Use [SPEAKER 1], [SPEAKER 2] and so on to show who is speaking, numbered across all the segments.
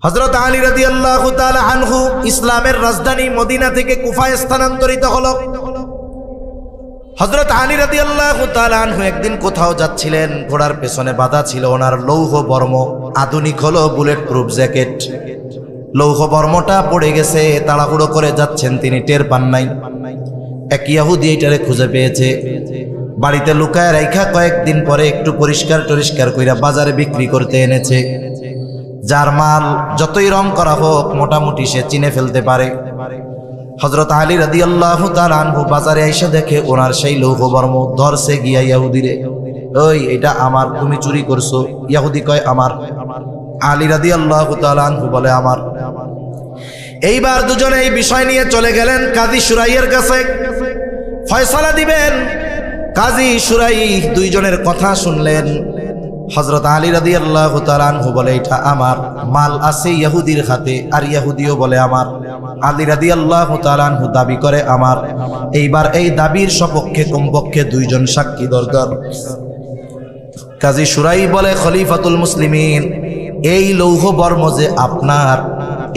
[SPEAKER 1] হযরত আলী রাদিয়াল্লাহু তাআলা আনহু ইসলামের রাজধানী মদিনা থেকে কুফায় স্থানান্তরিত হলো। হযরত আলী রাদিয়াল্লাহু তাআলা আনহু একদিন কোথাও যাচ্ছিলেন, ঘোড়ার পেছনে বাঁধা ছিল ওনার লৌহ বর্ম, আধুনিক হলো বুলেট প্রুফ জ্যাকেট। লৌহ বর্মটা পড়ে গেছে, তাড়াহুড়ো করে যাচ্ছেন, তিনি টের পান নাই। এক ইহুদি এটারে খুঁজে পেয়েছে, বাড়িতে লুকায় রাইখা কয়েকদিন পরে একটু পরিষ্কার টরিষ্কার কইরা বাজারে বিক্রি করতে এনেছে। যার মাল যতই রং করা হোক মোটামুটি সে চিনে ফেলতে পারে। হযরত আলী রাদিয়াল্লাহু তাআলা আনহু বাজারে এসে দেখে ওনার সেই লৌহ বর্ম, ধরছে গিয়া ইহুদিরে, ওই এটা আমার, তুমি চুরি করছো। ইহুদি কয় আমার। আলী রাদিয়াল্লাহু তাআলা আনহু বলে আমার। এইবার দুজনে এই বিষয় নিয়ে চলে গেলেন কাজী শুরাইয়ের কাছে, ফয়সালা দিবেন। কাজী শুরাই দুইজনের কথা শুনলেন। হযরত আলী রাদিয়াল্লাহু তাআলা আনহু বলে এটা আমার, মাল আছে ইহুদির হাতে, আর ইহুদিও বলে আমার। আলী রাদিয়াল্লাহু তাআলা আনহু দাবি করে আমার। এইবার এই দাবির সপক্ষে কমপক্ষে দুইজন সাক্ষী দরকার। কাজী শুরাই বলে, খলিফাতুল মুসলিমিন, এই লৌহ বর্ম যে আপনার,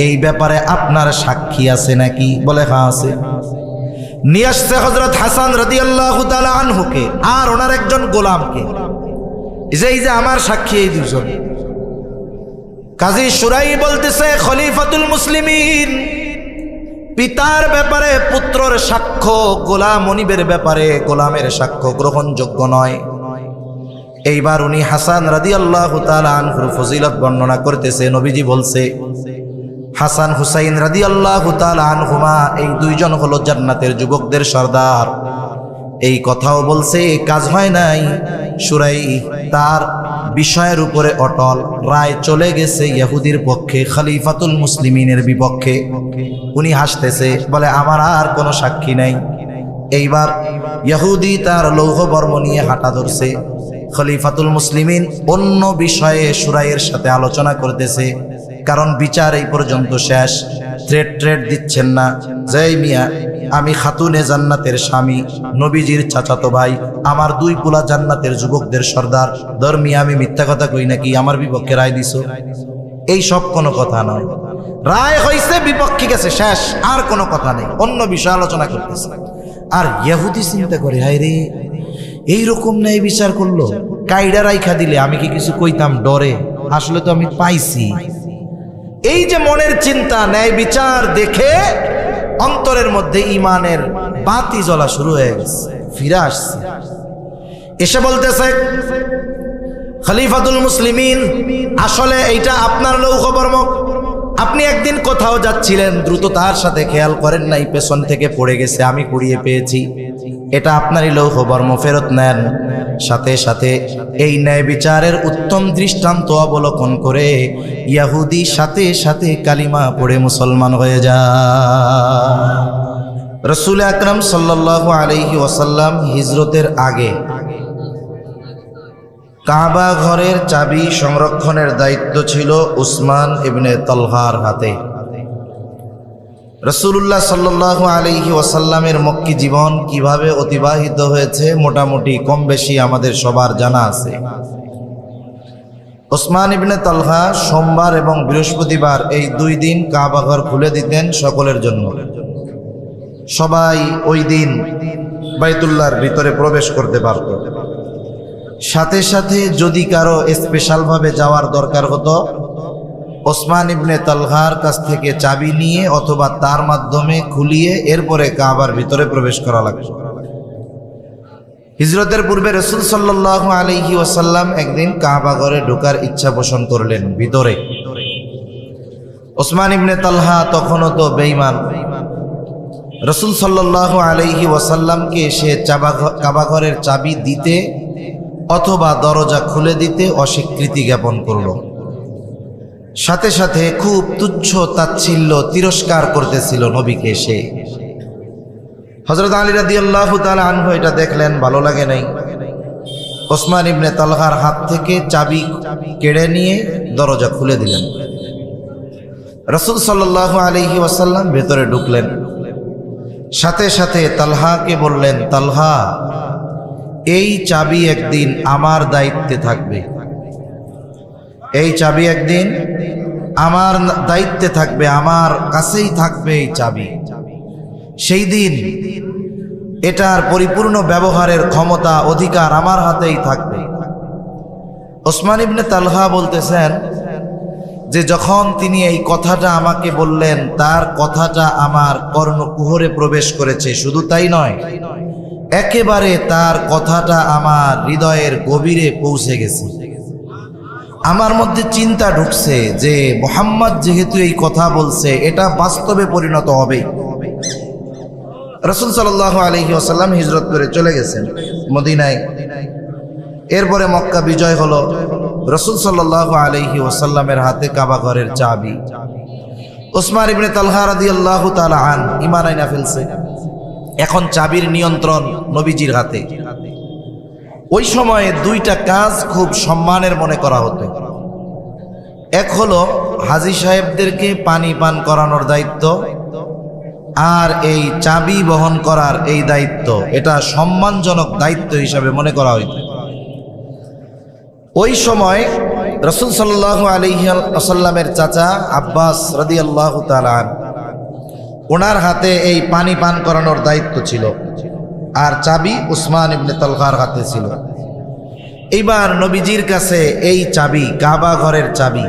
[SPEAKER 1] এই ব্যাপারে আপনার সাক্ষী আছে নাকি? বলে হ্যাঁ আছে। নিয়ে আসছে হযরত হাসান রাদিয়াল্লাহু তাআলা আনহুকে আর ওনার একজন গোলামকে, এই যে আমার সাক্ষী এই দুজন। কাজী শুরাই বলতেছে, খলিফাতুল মুসলিমিন, পিতার ব্যাপারে পুত্রের সাক্ষ্য, গোলাম মনিবের ব্যাপারে গোলামের সাক্ষ্য গ্রহণযোগ্য নয়। এইবার উনি হাসান রাদিয়াল্লাহু তাআলা আনহুর ফজিলত বর্ণনা করতেছে। নবীজি বলছে, হাসান হুসাইন রাদিয়াল্লাহু তাআলা আনহুমা এই দুইজন হলো জান্নাতের যুবকদের সর্দার। এই কথাও বলছে, কাজ হয় নাই। শুরাই তার বিষয়ের উপরে অটল, রায় চলে গেছে ইহুদির পক্ষে, খলিফাতুল মুসলিমিনের বিপক্ষে। উনি হাসতেছে, বলে আমার আর কোনো সাক্ষী নাই। এইবার ইহুদি তার লৌহ বর্ম নিয়ে হাঁটা ধরছে। খলিফাতুল মুসলিমিন অন্য বিষয়ে শুরাইয়ের সাথে আলোচনা করতেছে, কারণ বিচার এই পর্যন্ত শেষ। থ্রেট দিচ্ছেন না, জয় মিয়া, আমি খাতুনে জান্নাতের স্বামী, নবীজির চাচাতো ভাই, আমার দুই পোলা জান্নাতের যুবকদের সর্দার, ধর্মিয়া আমি মিথ্যা কথা কই নাকি? আমার বিপক্ষে রায় দিছো? এই সব কোনো কথা নয়। রায় হইছে, বিপক্ষে গেছে, শেষ, আর কোনো কথা নেই। অন্য বিষয় আলোচনা করতেছে। আর ইহুদি চিন্তা করে, হায় রে, এইরকম ন্যায় বিচার করলো, কাইডা রাইখা দিলে আমি কি কিছু কইতাম ডরে? আসলে তো আমি পাইছি। এই যে মনের চিন্তা, ন্যায় বিচার দেখে অন্তরের মধ্যে ইমানের বাতি জ্বলা শুরু হয়ে গেছে, ফিরে আসছে। এসে বলতেছে, খলিফাতুল মুসলিমিন, আসলে এইটা আপনার লৌহ বর্ম। আপনি একদিন কোথাও যাচ্ছিলেন, দ্রুততার সাথে খেয়াল করেন নাই, পেছন থেকে পড়ে গেছে, আমি কুড়িয়ে পেয়েছি। এটা আপনারই লৌহ বর্ম, ফেরত নেন। সাথে সাথে এই ন্যায় বিচারের উত্তম দৃষ্টান্ত অবলোকন করে ইহুদি সাথে সাথে কালিমা পড়ে মুসলমান হয়ে যায়। রাসূল আকরাম সাল্লাল্লাহু আলাইহি ওয়াসাল্লাম হিজরতের আগে কাবা ঘরের চাবি সংরক্ষণের দায়িত্ব ছিল উসমান ইবনে তালহার হাতে। রাসূলুল্লাহ সাল্লাল্লাহু আলাইহি ওয়াসাল্লামের মক্কি জীবন কিভাবে অতিবাহিত হয়েছে মোটামুটি কম বেশি আমাদের সবার জানা আছে। উসমান ইবনে তালহা সোমবার এবং বৃহস্পতিবার এই দুই দিন কাবা ঘর খুলে দিতেন সকলের জন্য। সবাই ওই দিন বাইতুল্লাহর ভিতরে প্রবেশ করতে পারত। সাথে সাথে যদি কারো স্পেশালভাবে যাওয়ার দরকার হতো, ওসমান ইবনে তালহার কাছ থেকে চাবি নিয়ে অথবা তার মাধ্যমে খুলিয়ে এরপরে কাবার ভিতরে প্রবেশ করা লাগতো। হিজরতের পূর্বে রাসূল সাল্লাল্লাহু আলাইহি ওয়াসাল্লাম একদিন কাবা ঘরে ঢোকার ইচ্ছা পোষণ করলেন ভিতরে। ওসমান ইবনে তালহা তখনও তো বেঈমান। রাসূল সাল্লাল্লাহু আলাইহি ওয়াসাল্লামকে সে কাবা ঘরের চাবি দিতে অথবা দরজা খুলে দিতে অস্বীকৃতি জ্ঞাপন করল। সাথে সাথে খুব তুচ্ছ তাচ্ছিল্য তিরস্কার করতেছিল নবীকে সে। হযরত আলী রাদিয়াল্লাহু তাআলা আনহু এটা দেখলেন, ভালো লাগে নাই। ওসমান ইবনে তালহার হাত থেকে চাবি কেড়ে নিয়ে দরজা খুলে দিলেন। রাসূল সাল্লাল্লাহু আলাইহি ওয়াসাল্লাম ভেতরে ঢুকলেন। সাথে সাথে তালহাকে বললেন, তালহা, এই চাবি একদিন আমার দায়িত্বে থাকবে। এই চাবি একদিন আমার দায়িত্বে থাকবে, আমার কাছেই থাকবে এই চাবি। সেই দিন এটার পরিপূর্ণ ব্যবহারের ক্ষমতা, অধিকার আমার হাতেই থাকবে। ওসমান ইবনে তালহা বলতেছেন যে যখন তিনি এই কথাটা আমাকে বললেন, তার কথাটা আমার কর্ণকুহরে প্রবেশ করেছে। শুধু তাই নয়, একেবারে তার কথাটা আমার হৃদয়ের গভীরে পৌঁছে গেছে। আমার মধ্যে চিন্তা ঢুকছে যে মুহাম্মদ যেহেতু এই কথা বলছে, এটা বাস্তবে পরিণত হবে। রাসূল সাল্লাল্লাহু আলাইহি ওয়াসাল্লাম হিজরত করে চলে গেছেন মদিনায়। এরপরে মক্কা বিজয় হলো। রাসূল সাল্লাল্লাহু আলাইহি ওয়াসাল্লামের হাতে কাবা ঘরের চাবি। ওসমান ইবনে তালহা রাদিয়াল্লাহু তাআলা আন ঈমান আইনা ফেলছে। এখন চাবির নিয়ন্ত্রণ নবীজির হাতে। ওই সময়ে দুইটা কাজ খুব সম্মানের মনে করা হতো। এক হলো হাজী সাহেবদেরকে পানি পান করানোর দায়িত্ব, আর এই চাবি বহন করার এই দায়িত্ব, এটা সম্মানজনক দায়িত্ব হিসাবে মনে করা হইত। ওই সময় রাসূল সাল্লাল্লাহু আলাইহি ওয়াসাল্লামের চাচা আব্বাস রাদিয়াল্লাহু তাআলা আনহু, ওনার হাতে এই পানি পান করানোর দায়িত্ব ছিল, আর চাবি উসমান ইবনে তালহার হাতে ছিল। এইবার নবীজির কাছে এই চাবি, কাবা ঘরের চাবি,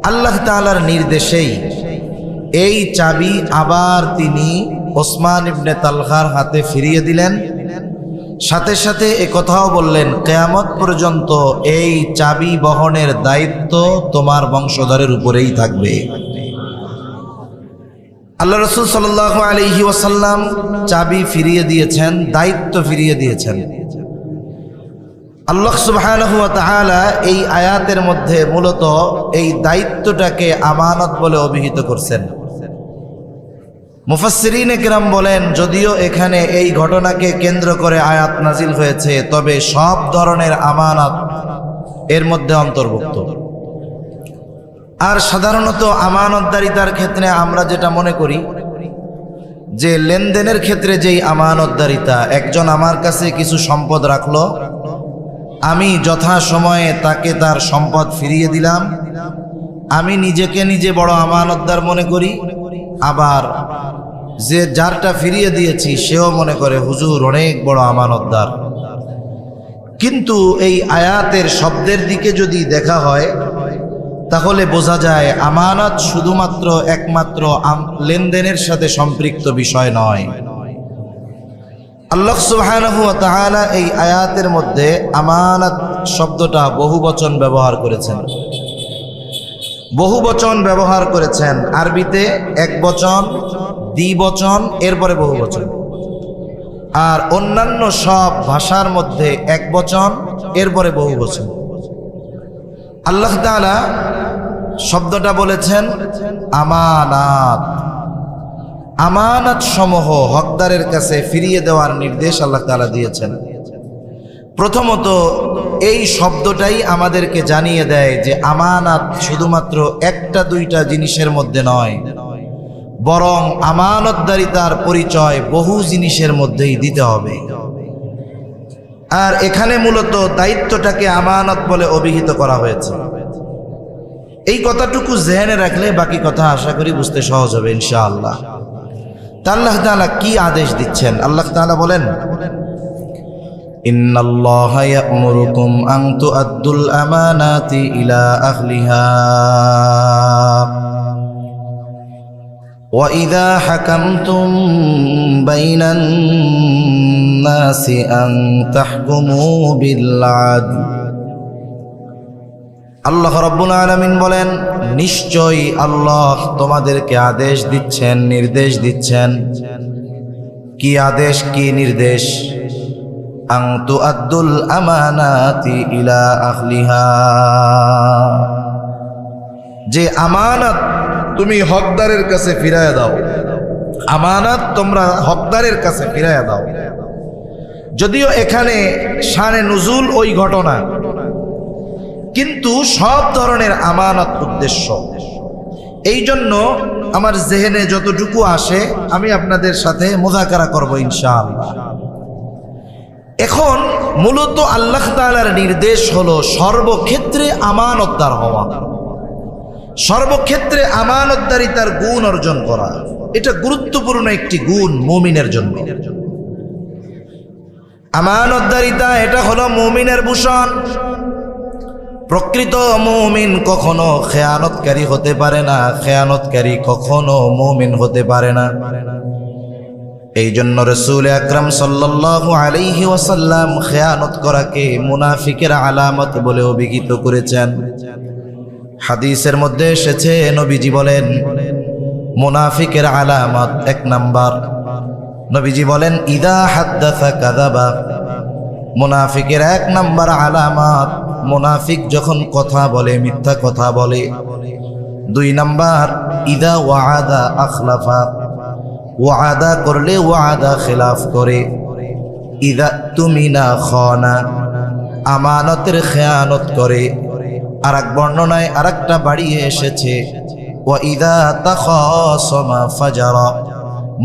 [SPEAKER 1] আল্লাহ তাআলার নির্দেশেই এই চাবি আবার তিনি ওসমান ইবনে তালহার হাতে ফিরিয়ে দিলেন। সাথে সাথে একথাও বললেন, কিয়ামত পর্যন্ত এই চাবি বহনের দায়িত্ব তোমার বংশধরের উপরেই থাকবে। আল্লাহ রাসূল সাল্লাল্লাহু আলাইহি ওয়াসাল্লাম চাবি ফিরিয়ে দিয়েছেন, দায়িত্ব ফিরিয়ে দিয়েছেন। আল্লাহ সুবহানাহু ওয়া তাআলা এই আয়াতের মধ্যে মূলত এই দায়িত্বটাকে আমানত বলে অভিহিত করছেন। মুফাসসিরিনে কিরাম বলেন, যদিও এখানে এই ঘটনাকে কেন্দ্র করে আয়াত নাজিল হয়েছে, তবে সব ধরনের আমানত এর মধ্যে অন্তর্ভুক্ত। আর সাধারণত আমানতদারিতার ক্ষেত্রে আমরা যেটা মনে করি যে লেনদেনের ক্ষেত্রে যেই আমানতদারিতা, একজন আমার কাছে কিছু সম্পদ রাখলো, আমি যথা সময়ে তাকে তার সম্পদ ফিরিয়ে দিলাম, আমি নিজেকে নিজে বড় আমানতদার মনে করি। আবার যে যারটা ফিরিয়ে দিয়েছি সেও মনে করে হুজুর অনেক বড় আমানতদার। কিন্তু এই আয়াতের শব্দের দিকে যদি দেখা হয়, তাহলে বোঝা যায় আমানত শুধুমাত্র একমাত্র লেনদেনের সাথে সম্পৃক্ত বিষয় নয়। আল্লাহ সুবহানাহু ওয়া তাআলা এই আয়াতের মধ্যে আমানত শব্দটা বহুবচন ব্যবহার করেছেন। বহুবচন ব্যবহার করেছেন, আরবিতে একবচন, দ্বিবচন, এরপরে বহুবচন। আর অন্যান্য সব ভাষার মধ্যে একবচন, এরপরে বহুবচন। আল্লাহ তাআলা শব্দটা বলেছেন আমানাত। আমানাত সমূহ হকদারের কাছে ফিরিয়ে দেওয়ার নির্দেশ আল্লাহ তাআলা দিয়েছেন। প্রথমত এই শব্দটাই আমাদেরকে জানিয়ে দেয় যে আমানাত শুধুমাত্র একটা দুইটা জিনিসের মধ্যে নয়, বরং আমানতদারিতার পরিচয় বহু জিনিসের মধ্যেই দিতে হবে। আর এখানে মূলত দায়িত্বটাকে আমানত বলে অভিহিত করা হয়েছে। এই কথাটুকু জেহেনে রাখলে বাকি কথা আশা করি বুঝতে সহজ হবে ইনশাআল্লাহ। তা আল্লাহ তাআলা কি আদেশ দিচ্ছেন? আল্লাহ তাআলা বলেন, ইন্নাল্লাহা ইয়া'মুরুকুম আন তু'আদ্দুল আমানাতি ইলা আহলিহা ওয়া ইযা হাকামতুম বাইনান নাসি আন তাহকুমু বিল আদল। আল্লাহ রাব্বুল আলামিন বলেন, নিশ্চয়ই আল্লাহ তোমাদেরকে আদেশ দিচ্ছেন, নির্দেশ দিচ্ছেন। কি আদেশ, কি নির্দেশ? আন তুআদ্দুল আমানাতি ইলা আহলিহা, যে আমানত তুমি হকদারের কাছে ফিরাইয়া দাও। আমানত তোমরা হকদারের কাছে ফিরাইয়া দাও। যদিও এখানে শানে নুজুল ওই ঘটনা, কিন্তু সব ধরনের আমানত উদ্দেশ্য। এই জন্য আমার জেহেনে যতটুকু আসে আমি আপনাদের সাথে মুযাকারা করব ইনশাআল্লাহ। এখন মূলত আল্লাহ তাআলার নির্দেশ হলো সর্বক্ষেত্রে আমানতদার হওয়া। সর্বক্ষেত্রে আমানতদারিতার গুণ অর্জন করা, এটা গুরুত্বপূর্ণ একটি গুণ মুমিনের জন্য। আমানতদারিতা এটা হলো মুমিনের ভূষণ। প্রকৃত মুমিন কখনো খেয়ানতকারী হতে পারে না, খেয়ানতকারী কখনো মুমিন হতে পারে না। এই জন্য রাসূল আকরাম সাল্লাল্লাহু আলাইহি ওয়াসাল্লাম খেয়ানত করাকে মুনাফিকের আলামত বলে অভিহিত করেছেন। হাদিসের মধ্যে এসেছে, নবীজি বলেন মুনাফিকের আলামত 1 নাম্বার, নবীজি বলেন ইদা হাদ্দাসা কাযাবা। মুনাফিকের 1 নাম্বার আলামত, মুনাফিক যখন কথা বলে মিথ্যা কথা বলে। 2 নাম্বার ইদা ওয়াআদা আখলাফা, ওয়াদা করলে ওয়াদা খিলাফ করে। ইদা তুমিনা খানা, আমানতের খেয়ানত করে। আর এক বর্ণনায় আরেকটা বাড়িয়ে এসেছে ওয়া ইদা তাখাসামা ফাজারা,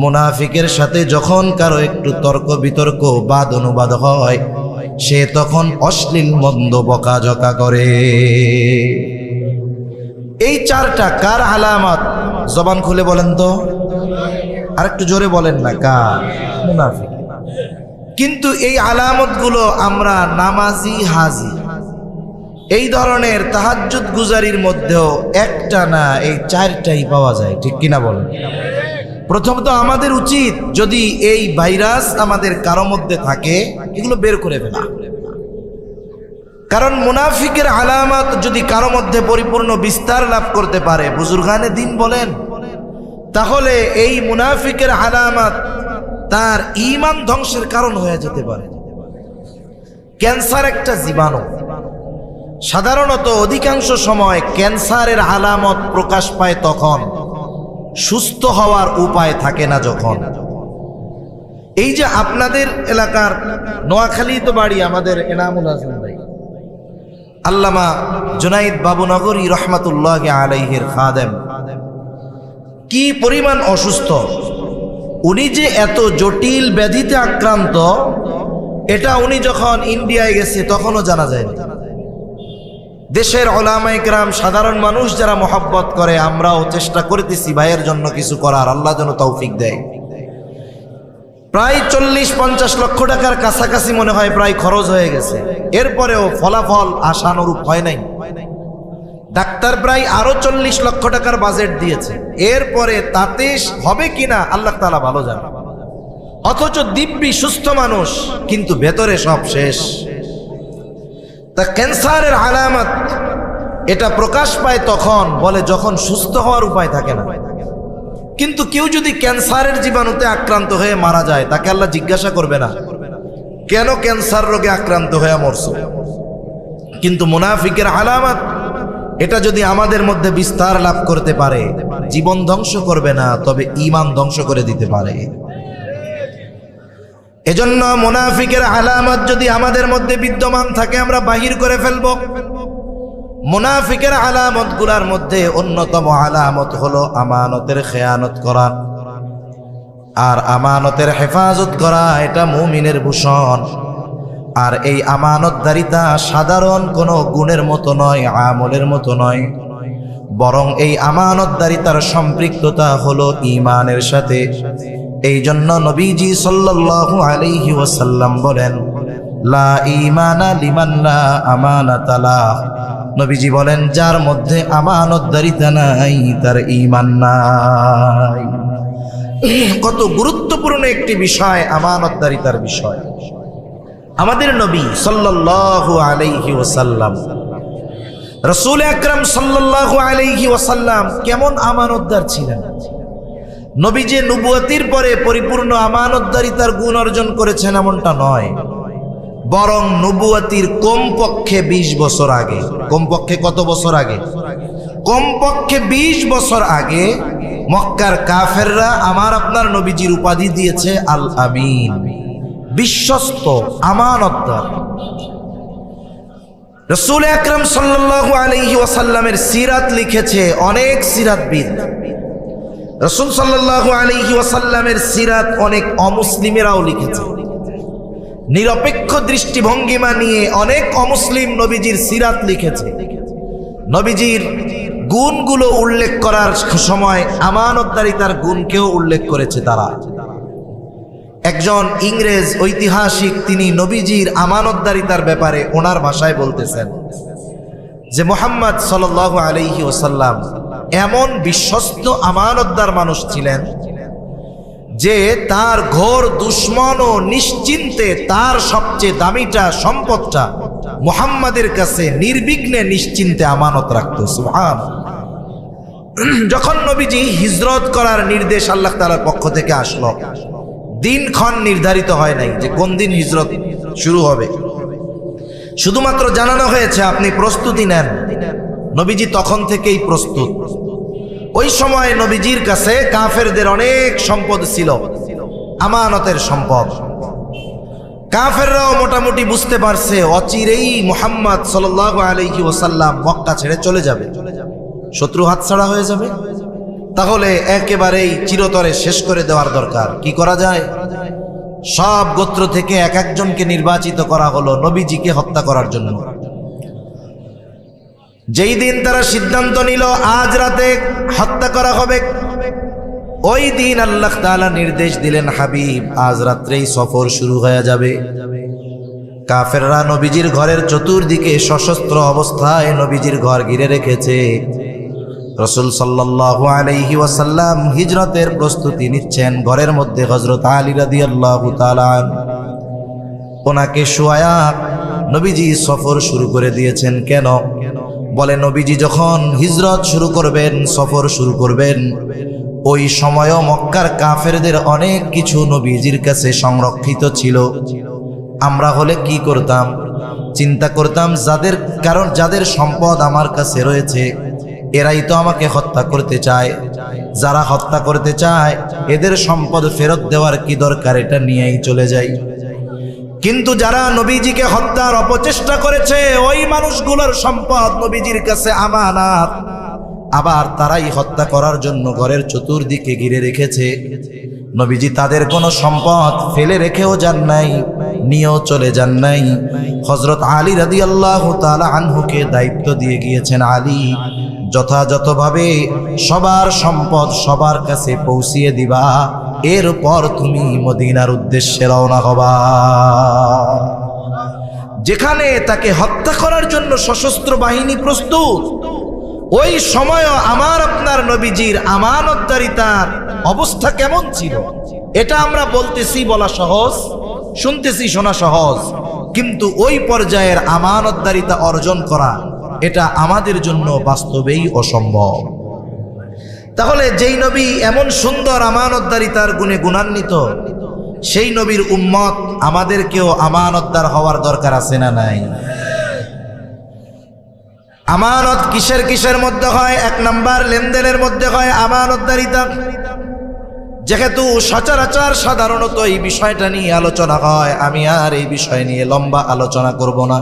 [SPEAKER 1] মুনাফিকের সাথে যখন কারো একটু তর্ক বিতর্ক বাদ অনুবাদ হয়, সে তখন অশ্লীল মন্দ বকাঝকা করে। এই 4টা কার আলামত? জবান খুলে বলেন তো, আর একটু জোরে বলেন না, কার? মুনাফিক। কিন্তু এই আলামতগুলো আমরা নামাজি হাজি এই ধরনের তাহাজ্জুদ গুজারির মধ্যেও একটা না, এই 4টাই পাওয়া যায়, ঠিক কিনা বলেন? প্রথমত আমাদের উচিত, যদি এই ভাইরাস আমাদের কারো মধ্যে থাকে, এগুলো বের করে ফেলা। কারণ মুনাফিকের আলামত যদি কারো মধ্যে পরিপূর্ণ বিস্তার লাভ করতে পারে, বুজুর্গানে দিন বলেন, তাহলে এই মুনাফিকের আলামত তার ঈমান ধ্বংসের কারণ হয়ে যেতে পারে। ক্যান্সার একটা জীবাণু। সাধারণত অধিকাংশ সময় ক্যান্সারের আলামত প্রকাশ পায় তখন, সুস্থ হওয়ার উপায় থাকে না যখন। এই যে আপনাদের এলাকার নোয়াখালী তো বাড়ি আমাদের এনামুল হাসান ভাই, আল্লামা জুনাইদ বাবুনগরী রহমাতুল্লাহ আলাইহির খাদেম, কি পরিমাণ অসুস্থ। উনি যে এত জটিল ব্যাধিতে আক্রান্ত, এটা উনি যখন ইন্ডিয়ায় গেছে তখনও জানা যায়নি। দেশের উলামায়ে কেরাম, সাধারণ মানুষ যারা মহব্বত করে, আমরাও চেষ্টা করতেছি ভাইয়ের জন্য কিছু করার, আল্লাহ যেন তৌফিক দেয়। প্রায় 40-50 লক্ষ টাকার কাছাকাছি মনে হয় প্রায় খরচ হয়ে গেছে, এরপরেও ফলাফল আশানুরূপ হয় নাই। ডাক্তার প্রায় আরো 40 লক্ষ টাকার বাজেট দিয়েছে, এরপরে তাতে হবে কিনা আল্লাহ তাআলা ভালো জানে। অথচ দিব্যি সুস্থ মানুষ, কিন্তু ভেতরে সব শেষ। তা ক্যান্সারের আলামত এটা প্রকাশ পায় তখন, বলে যখন সুস্থ হওয়ার উপায় থাকে না। কিন্তু কেউ যদি ক্যান্সারের জীবাণুতে আক্রান্ত হয়ে মারা যায়, তাকে আল্লাহ জিজ্ঞাসা করবে না কেন ক্যান্সার রোগে আক্রান্ত হয়ে মরছো। কিন্তু মুনাফিকের আলামত এটা যদি আমাদের মধ্যে বিস্তার লাভ করতে পারে, জীবন ধ্বংস করবে না, তবে ঈমান ধ্বংস করে দিতে পারে। এজন্য মুনাফিকের আলামত যদি আমাদের মধ্যে বিদ্যমান থাকে, আমরা বাহির করে ফেলব। মুনাফিকের আলামত গুলার মধ্যে অন্যতম আলামত হলো আমানতের খেয়ানত করা। আর আমানতের হেফাজত করা এটা মুমিনের ভূষণ। আর এই আমানতদারিতা সাধারণ কোনো গুণের মতো নয়, আমলের মতো নয়, বরং এই আমানতদারিতার সম্পৃক্ততা হলো ঈমানের সাথে। এই জন্য নবীজি সাল্লাল্লাহু আলাইহি ওয়াসাল্লাম বলেন, লা ঈমানা লিমান লা আমানাতা লা। নবীজি বলেন, যার মধ্যে আমানতদারিতা নাই তার ঈমান নাই। কত গুরুত্বপূর্ণ একটি বিষয় আমানতদারিতার বিষয়। আমাদের নবী সাল্লাল্লাহু আলাইহি ওয়াসাল্লাম, রাসূল আকরাম সাল্লাল্লাহু আলাইহি ওয়াসাল্লাম কেমন আমানতদার ছিলেন। নবী যে নবুয়তির পরে পরিপূর্ণ আমানতদারিতার গুণ অর্জন করেছেন এমনটা নয়, বরং নবুয়তির কমপক্ষে 20 বছর আগে। কমপক্ষে কত বছর আগে? কমপক্ষে 20 বছর আগে মক্কার কাফেররা আমার আপনার নবীজির উপাধি দিয়েছে আল আমিন, বিশ্বস্ত, আমানতদার। রাসূল আকরাম সাল্লাল্লাহু আলাইহি ওয়াসাল্লামের সিরাত লিখেছে অনেক সিরাতবিদ। রাসূল সাল্লাল্লাহু আলাইহি ওয়াসাল্লামের সিরাত অনেক অমুসলিমেরাও লিখেছে। নিরপেক্ষ দৃষ্টিভঙ্গিমা নিয়ে অনেক অমুসলিম নবীজির সিরাত লিখেছে। নবীজির গুণগুলো উল্লেখ করার সময় আমানতদারিতার গুণকেও উল্লেখ করেছে তারা। একজন ইংরেজ ঐতিহাসিক তিনি নবীজির আমানতদারিতার ব্যাপারে ওনার ভাষায় বলতেছেন যে মুহাম্মদ সাল্লাল্লাহু আলাইহি ওয়াসাল্লাম এমন বিশ্বস্ত আমানতদার মানুষ ছিলেন যে তার ঘোর দুশ্মন ও নিশ্চিন্তে তার সবচেয়ে দামিটা সম্পদটা মুহাম্মাদের কাছে নির্বিঘ্নে নিশ্চিন্তে আমানত রাখত। সুবহানাল্লাহ। যখন নবীজি হিজরত করার নির্দেশ আল্লাহ তাআলার পক্ষ থেকে আসলো, দিনক্ষণ নির্ধারিত হয় নাই যে কোন দিন হিজরত শুরু হবে, শুধুমাত্র জানানো হয়েছে আপনি প্রস্তুতি নেন। নবীজি তখন থেকেই প্রস্তুত। ওই সময় নবীজির কাছে কাফেরদের অনেক সম্পদ ছিল, আমানতের সম্পদ। কাফেররাও মোটামুটি বুঝতে পারছে অচিরেই মুহাম্মদ সাল্লাল্লাহু আলাইহি ওয়াসাল্লাম মক্কা ছেড়ে চলে যাবে, শত্রু হাতছাড়া হয়ে যাবে। তাহলে একেবারেই চিরতরে শেষ করে দেওয়ার দরকার। কি করা যায়? সব গোত্র থেকে এক একজনকে নির্বাচিত করা হলো নবীজিকে হত্যা করার জন্য। যেই দিন তারা সিদ্ধান্ত নিল আজ রাতে হত্যা করা হবে, ওই দিন আল্লাহ তাআলা নির্দেশ দিলেন, হাবিব আজ রাত্রেই সফর শুরু হয়ে যাবে। কাফেররা নবীজির ঘরের চতুর্দিকে সশস্ত্র অবস্থায় নবীজির ঘর ঘিরে রেখেছে। রাসূল সাল্লাল্লাহু আলাইহি ওয়াসাল্লাম হিজরতের প্রস্তুতি নিচ্ছেন। ঘরের মধ্যে হযরত আলী রাদিয়াল্লাহু তাআলা ওনাকে শোয়া নবীজি সফর শুরু করে দিয়েছেন। কেন? বলে নবীজি যখন হিজরত শুরু করবেন, সফর শুরু করবেন, ওই সময়ও মক্কার কাফেরদের অনেক কিছু নবীজির কাছে সংরক্ষিত ছিল। আমরা হলে কি করতাম? চিন্তা করতাম যাদের সম্পদ আমার কাছে রয়েছে এরাই তো আমাকে হত্যা করতে চায়। যারা হত্যা করতে চায় এদের সম্পদ ফেরত দেওয়ার কি দরকার, এটা নিয়েই চলে যাই। কিন্তু যারা নবীজিকে হত্যার অপচেষ্টা করেছে ওই মানুষগুলোর সম্পদ নবীজির কাছে আমানত, আবার তারাই হত্যা করার জন্য ঘরের চতুর্দিকে ঘিরে রেখেছে। নবীজি তাদের কোনো সম্পদ ফেলে রেখেও যান নাই, নিয়েও চলে যান নাই। হযরত আলী রাদিয়াল্লাহু তাআলা আনহুকে দায়িত্ব দিয়ে গিয়েছেন, আলী যথাযথভাবে সবার সম্পদ সবার কাছে পৌঁছিয়ে দিবা, এরপর তুমি মদিনার উদ্দেশ্যে রওনা হবা। যেখানে তাকে হত্যা করার জন্য সশস্ত্র বাহিনী প্রস্তুত, ওই সময় আমার আপনার নবীজির আমানতদারিতার অবস্থা কেমন ছিল এটা আমরা বলতেছি, বলা সহজ, শুনতেছি, শোনা সহজ, কিন্তু ওই পর্যায়ের আমানতদারিতা অর্জন করা এটা আমাদের জন্য বাস্তবেই অসম্ভব। তাহলে যেই নবী এমন সুন্দর আমানতদারিতার গুণে গুণান্বিত, সেই নবীর উম্মত আমাদেরকেও আমানতদার হওয়ার দরকার আছে না নাই? আমানত কিসের কিসের মধ্যে হয়? এক নাম্বার লেনদেনের মধ্যে হয় আমানতদারিতা। যেহেতু সচরাচর সাধারণত এই বিষয়টা নিয়ে আলোচনা হয়, আমি আর এই বিষয় নিয়ে লম্বা আলোচনা করব না।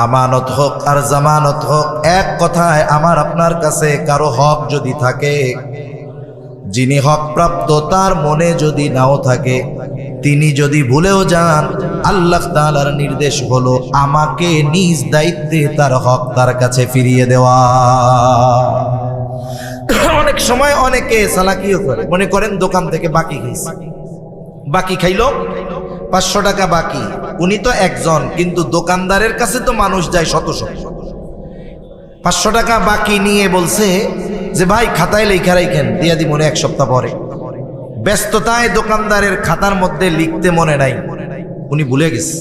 [SPEAKER 1] আমানত হোক আর জামানত হোক, এক কথায় আমার আপনার কাছে কারো হক যদি থাকে, যিনি হক প্রাপ্ত তার মনে যদি নাও থাকে, তিনি যদি ভুলেও যান, আল্লাহ তাআলার নির্দেশ হলো আমাকে নিজ দায়িত্বে তার হক তার কাছে ফিরিয়ে দেওয়া। অনেক সময় অনেকে চালাকিও করে, মনে করেন দোকান থেকে বাকি খাইলো 500 টাকা বাকি, উনি তো একজন, কিন্তু দোকানদারের কাছে তো মানুষ যায় শত শত। 500 টাকা বাকি নিয়ে বলছে যে ভাই খাতায় লেখা রাখেন, দিয়া দি মনে 1 সপ্তাহ পরে। ব্যস্ততায় দোকানদারের খাতার মধ্যে লিখতে মনে নাই, উনি ভুলে গেছে।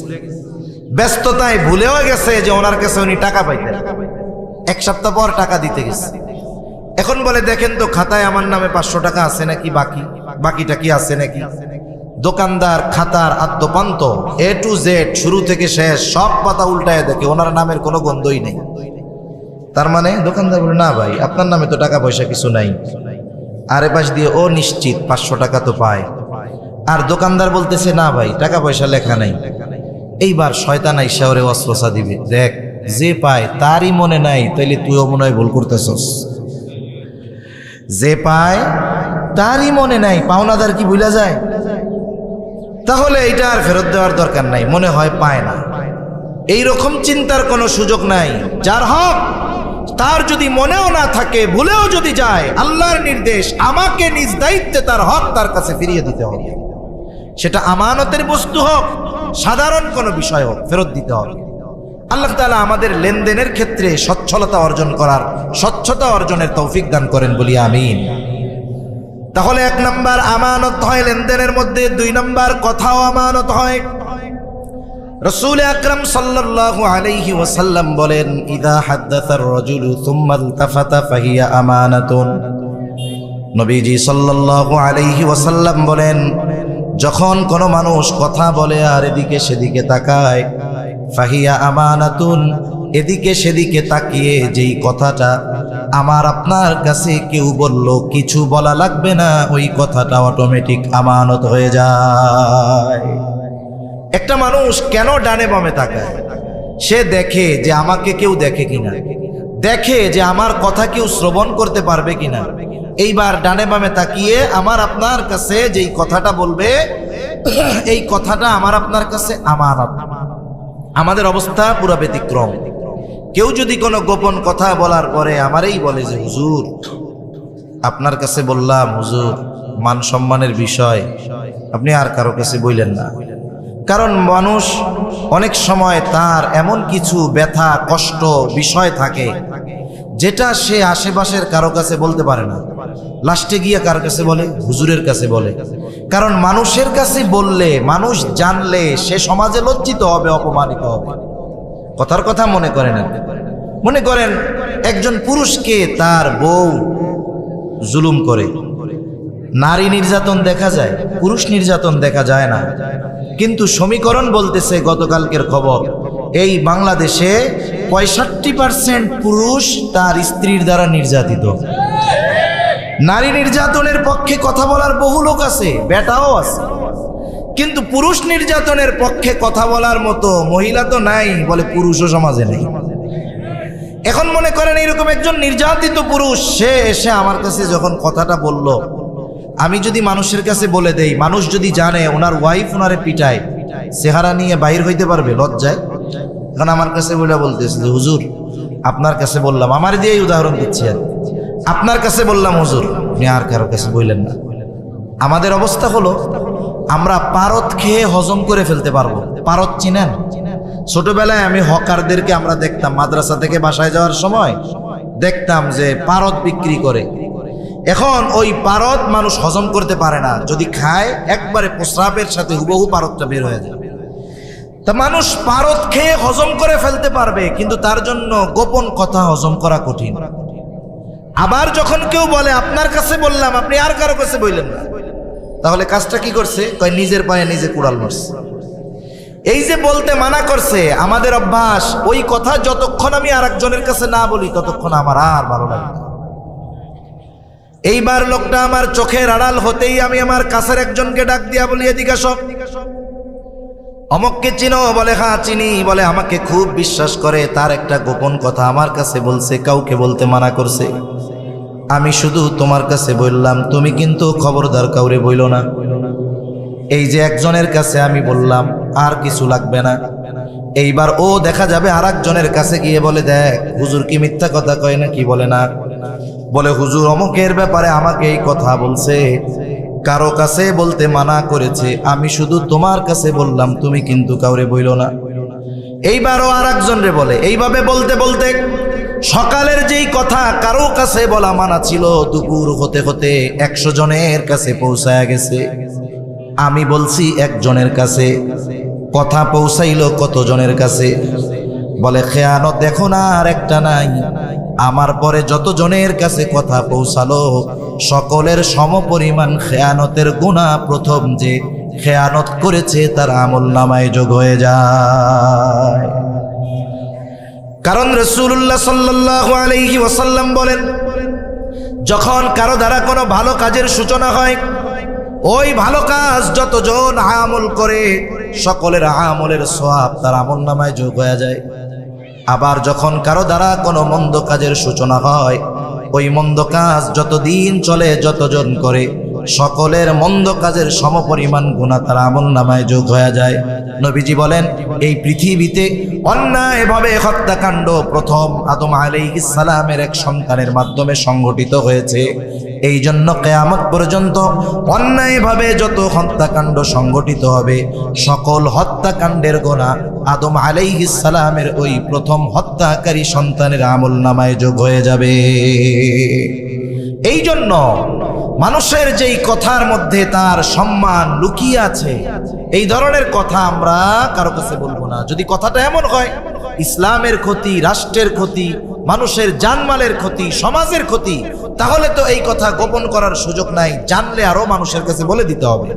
[SPEAKER 1] ব্যস্ততায় ভুলেও গেছে যে ওনার কাছে উনি টাকা পাইতেন। 1 সপ্তাহ পর টাকা দিতে গেছে। এখন বলে দেখেন তো খাতায় আমার নামে 500 টাকা আছে নাকি, বাকিটা কি আছে নাকি? দোকানদার খাতার আদ্যপান্ত A to Z শুরু থেকে শেষ সব পাতা উল্টায় দেখে ওনার নামের কোনো গন্ধই নেই। তার মানে দোকানদার বলে না ভাই আপনার নামে তো টাকা পয়সা কিছু নাই। আরে পাশ দিয়ে ও নিশ্চিত 500 টাকা তো পায়, আর দোকানদার বলতেছে না ভাই টাকা পয়সা লেখা নাই। এইবার শয়তান আইসা ওরে ওয়াসওয়াসা দিবে, দেখ যে পায় তারই মনে নাই, তাইলে তুইও মনে হয় ভুল করতেছস। যে পায় তারই মনে নাই, পাওনাদার কি ভুলা যায়? তাহলে এটা আর ফেরত দেওয়ার দরকার নাই, মনে হয় পায় না। এই রকম চিন্তার কোনো সুযোগ নাই। যার হক তার যদি মনেও না থাকে, ভুলেও যদি যায়, আল্লাহর নির্দেশ আমাকে নিজ দায়িত্বে তার হক তার কাছে ফিরিয়ে দিতে হবে। সেটা আমানতের বস্তু হোক, সাধারণ কোনো বিষয় হোক, ফেরত দিতে হবে। আল্লাহ তাআলা আমাদের লেনদেনের ক্ষেত্রে সচ্ছলতা অর্জন করার, স্বচ্ছতা অর্জনের তৌফিক দান করেন বলি আমিন। তাহলে 1 নাম্বার আমানত হয় লেনদেনের মধ্যে, 2 নাম্বার কথাও আমানত হয়। রাসূল আকরাম সাল্লাল্লাহু আলাইহি ওয়াসাল্লাম বলেন, ইযা হাদাসার রাজুলু সুম্মা ইলতাফাতা ফাহিয়া আমানাতুন। নবীজি সাল্লাল্লাহু আলাইহি ওয়াসাল্লাম বলেন, যখন কোনো মানুষ কথা বলে আর এদিকে সেদিকে তাকায়, ফাহিয়া আমানাতুন, এদিকে সেদিকে তাকিয়ে যেই কথাটা আমার আপনার কাছে কেউ বলল, কিছু বলা লাগবে না, ওই কথাটা অটোমেটিক আমানত হয়ে যায়। একটা মানুষ কেন ডানে বামে তাকায়? সে দেখে যে আমাকে কেউ দেখে কিনা, দেখে যে আমার কথা কেউ শ্রবণ করতে পারবে কিনা। এইবার ডানে বামে তাকিয়ে আমার আপনার কাছে যেই কথাটা বলবে, এই কথাটা আমার আপনার কাছে আমানত। আমাদের অবস্থা পুরো ব্যতিক্রম। কেউ যদি কোনো গোপন কথা বলার পরে আমারই বলে যে হুজুর আপনার কাছে বললাম, হুজুর মান সম্মানের বিষয়, আপনি আর কারো কাছে বললেন না। কারণ মানুষ অনেক সময় তার এমন কিছু ব্যথা কষ্ট বিষয় থাকে যেটা সে আশেপাশের কারো কাছে বলতে পারে না। লাস্টে গিয়ে কার কাছে বলে? হুজুরের কাছে বলে। কারণ মানুষের কাছে বললে, মানুষ জানলে সে সমাজে লজ্জিত হবে, অপমানিত হবে। কথার কথা মনে করেন, মনে করেন একজন পুরুষকে তার বউ জুলুম করে, নারী নির্যাতন দেখা যায়, পুরুষ নির্যাতন দেখা যায় না। কিন্তু সমীকরণ বলতেছে, গতকালকের খবর, এই বাংলাদেশে 65% পুরুষ তার স্ত্রীর দ্বারা নির্যাতিত। নারী নির্যাতনের পক্ষে কথা বলার বহু লোক আছে, বেটাও আছে, কিন্তু পুরুষ নির্যাতনের পক্ষে কথা বলার মতো মহিলা তো নাই, বলে পুরুষও সমাজে নেই। এখন মনে করেন এরকম একজন নির্যাতিত পুরুষ, সে এসে আমার কাছে যখন কথাটা বলল, আমি যদি মানুষের কাছে বলে দেই, মানুষ যদি জানে ওনার ওয়াইফ ওনারে পিটায়, চেহারা নিয়ে বাইর হইতে পারবে লজ্জায়? এখন আমার কাছে বলে বলতেছে যে হুজুর আপনার কাছে বললাম, আমার দিয়েই উদাহরণ দিচ্ছি, আর আপনার কাছে বললাম হুজুর, আপনি আর কারো কাছে বললেন না। আমাদের অবস্থা হলো আমরা পারদ খেয়ে হজম করে ফেলতে পারবো। পারদ চিনেন? ছোটবেলায় আমি হকারদেরকে আমরা দেখতাম, মাদ্রাসা থেকে বাসায় যাওয়ার সময় দেখতাম যে পারদ বিক্রি করে। এখন ওই পারদ মানুষ হজম করতে পারে না, যদি খায় একবারে প্রস্রাবের সাথে হুবহু পারদটা বের হয়ে যায়। তা মানুষ পারদ খেয়ে হজম করে ফেলতে পারবে, কিন্তু তার জন্য গোপন কথা হজম করা কঠিন। আবার যখন কেউ বলে আপনার কাছে বললাম, আপনি আর কারো কাছে বললেন না, তাহলে কাজটা কি করছে? কয় নিজের পায়ে নিজে কুড়াল মারছে। এই যে বলতে মানা করছে, আমাদের অভ্যাস, ওই কথা যতক্ষণ আমি আরেকজনের কাছে না বলি ততক্ষণ আমার আর ভালো লাগে না। এইবার লোকটা আমার চোখের আড়াল হতেই আমি আমার কাছের একজনকে ডাক দিয়া বলি, এদিকে সব, অমককে চিনো? বলে হ্যাঁ চিনি। বলে আমাকে খুব বিশ্বাস করে, তার একটা গোপন কথা আমার কাছে বলছে, কাউকে বলতে মানা করছে। আমি শুধু তোমার কাছে বললাম, তুমি কিন্তু খবরদার কাউরে বইলো না। এই যে একজনের কাছে আমি বললাম, আর কিছু লাগবে না। এইবার ও দেখা যাবে আর একজনের কাছে গিয়ে বলে, দেখ হুজুর কি মিথ্যা কথা কয় না, কি বলে না? বলে হুজুর অমকের ব্যাপারে আমাকে এই কথা বলছে, কারো কাছে বলতে মানা করেছে, আমি শুধু তোমার কাছে বললাম, তুমি কিন্তু কাউরে বইলো না। এইবারও আর একজনরে বলে। এইভাবে বলতে বলতে সকালের যেই কথা কারো কাছে বলা মানা ছিল, দুপুর হতে হতে 100 জনের কাছে পৌঁছায় গেছে। আমি বলছি একজনের কাছে, কথা পৌঁছাইলো কত জনের কাছে? বলে খেয়ানত এখন আর একটা নাই, আমার পরে যত জনের কাছে কথা পৌঁছালো সকলের সমপরিমাণ খেয়ানতের গুনাহ প্রথম যে খেয়ানত করেছে তার আমলনামায় যোগ হয়ে যায়। কারণ রাসূলুল্লাহ সাল্লাল্লাহু আলাইহি ওয়াসাল্লাম বলেন, যখন কারো দ্বারা কোনো ভালো কাজের সূচনা হয়, ওই ভালো কাজ যতজন আমল করে সকলের আমলের সওয়াব তার আমলনামায় যোগ হয়ে যায়। আবার যখন কারো দ্বারা কোনো মন্দ কাজের সূচনা হয়, ওই মন্দ কাজ যতদিন চলে, যতজন করে সকলের মন্দ কাজের সমপরিমাণ গুনাহ তার আমলনামায় যোগ হয়ে যায়। নবীজি বলেন এই পৃথিবীতে অন্যায়ভাবে হত্যাকাণ্ড প্রথম আদম আলাইহিস সালামের এক সন্তানের মাধ্যমে সংঘটিত হয়েছে। এই জন্য কিয়ামত পর্যন্ত অন্যায়ভাবে যত হত্যাকাণ্ড সংঘটিত হবে সকল হত্যাকাণ্ডের গোনা আদম আলাইহিস সালামের ওই প্রথম হত্যাকারী সন্তানের আমলনামায় যোগ হয়ে যাবে। এই জন্য মানুষের যেই কথার মধ্যে তার সম্মান লুকিয়ে আছে, এই ধরনের কথা আমরা কারো কাছে বলবো না। যদি কথাটা এমন হয় ইসলামের ক্ষতি, রাষ্ট্রের ক্ষতি, মানুষের জানমালের ক্ষতি, সমাজের ক্ষতি, তাহলে তো এই কথা গোপন করার সুযোগ নাই, জানলে আরো মানুষের কাছে বলে দিতে হবে।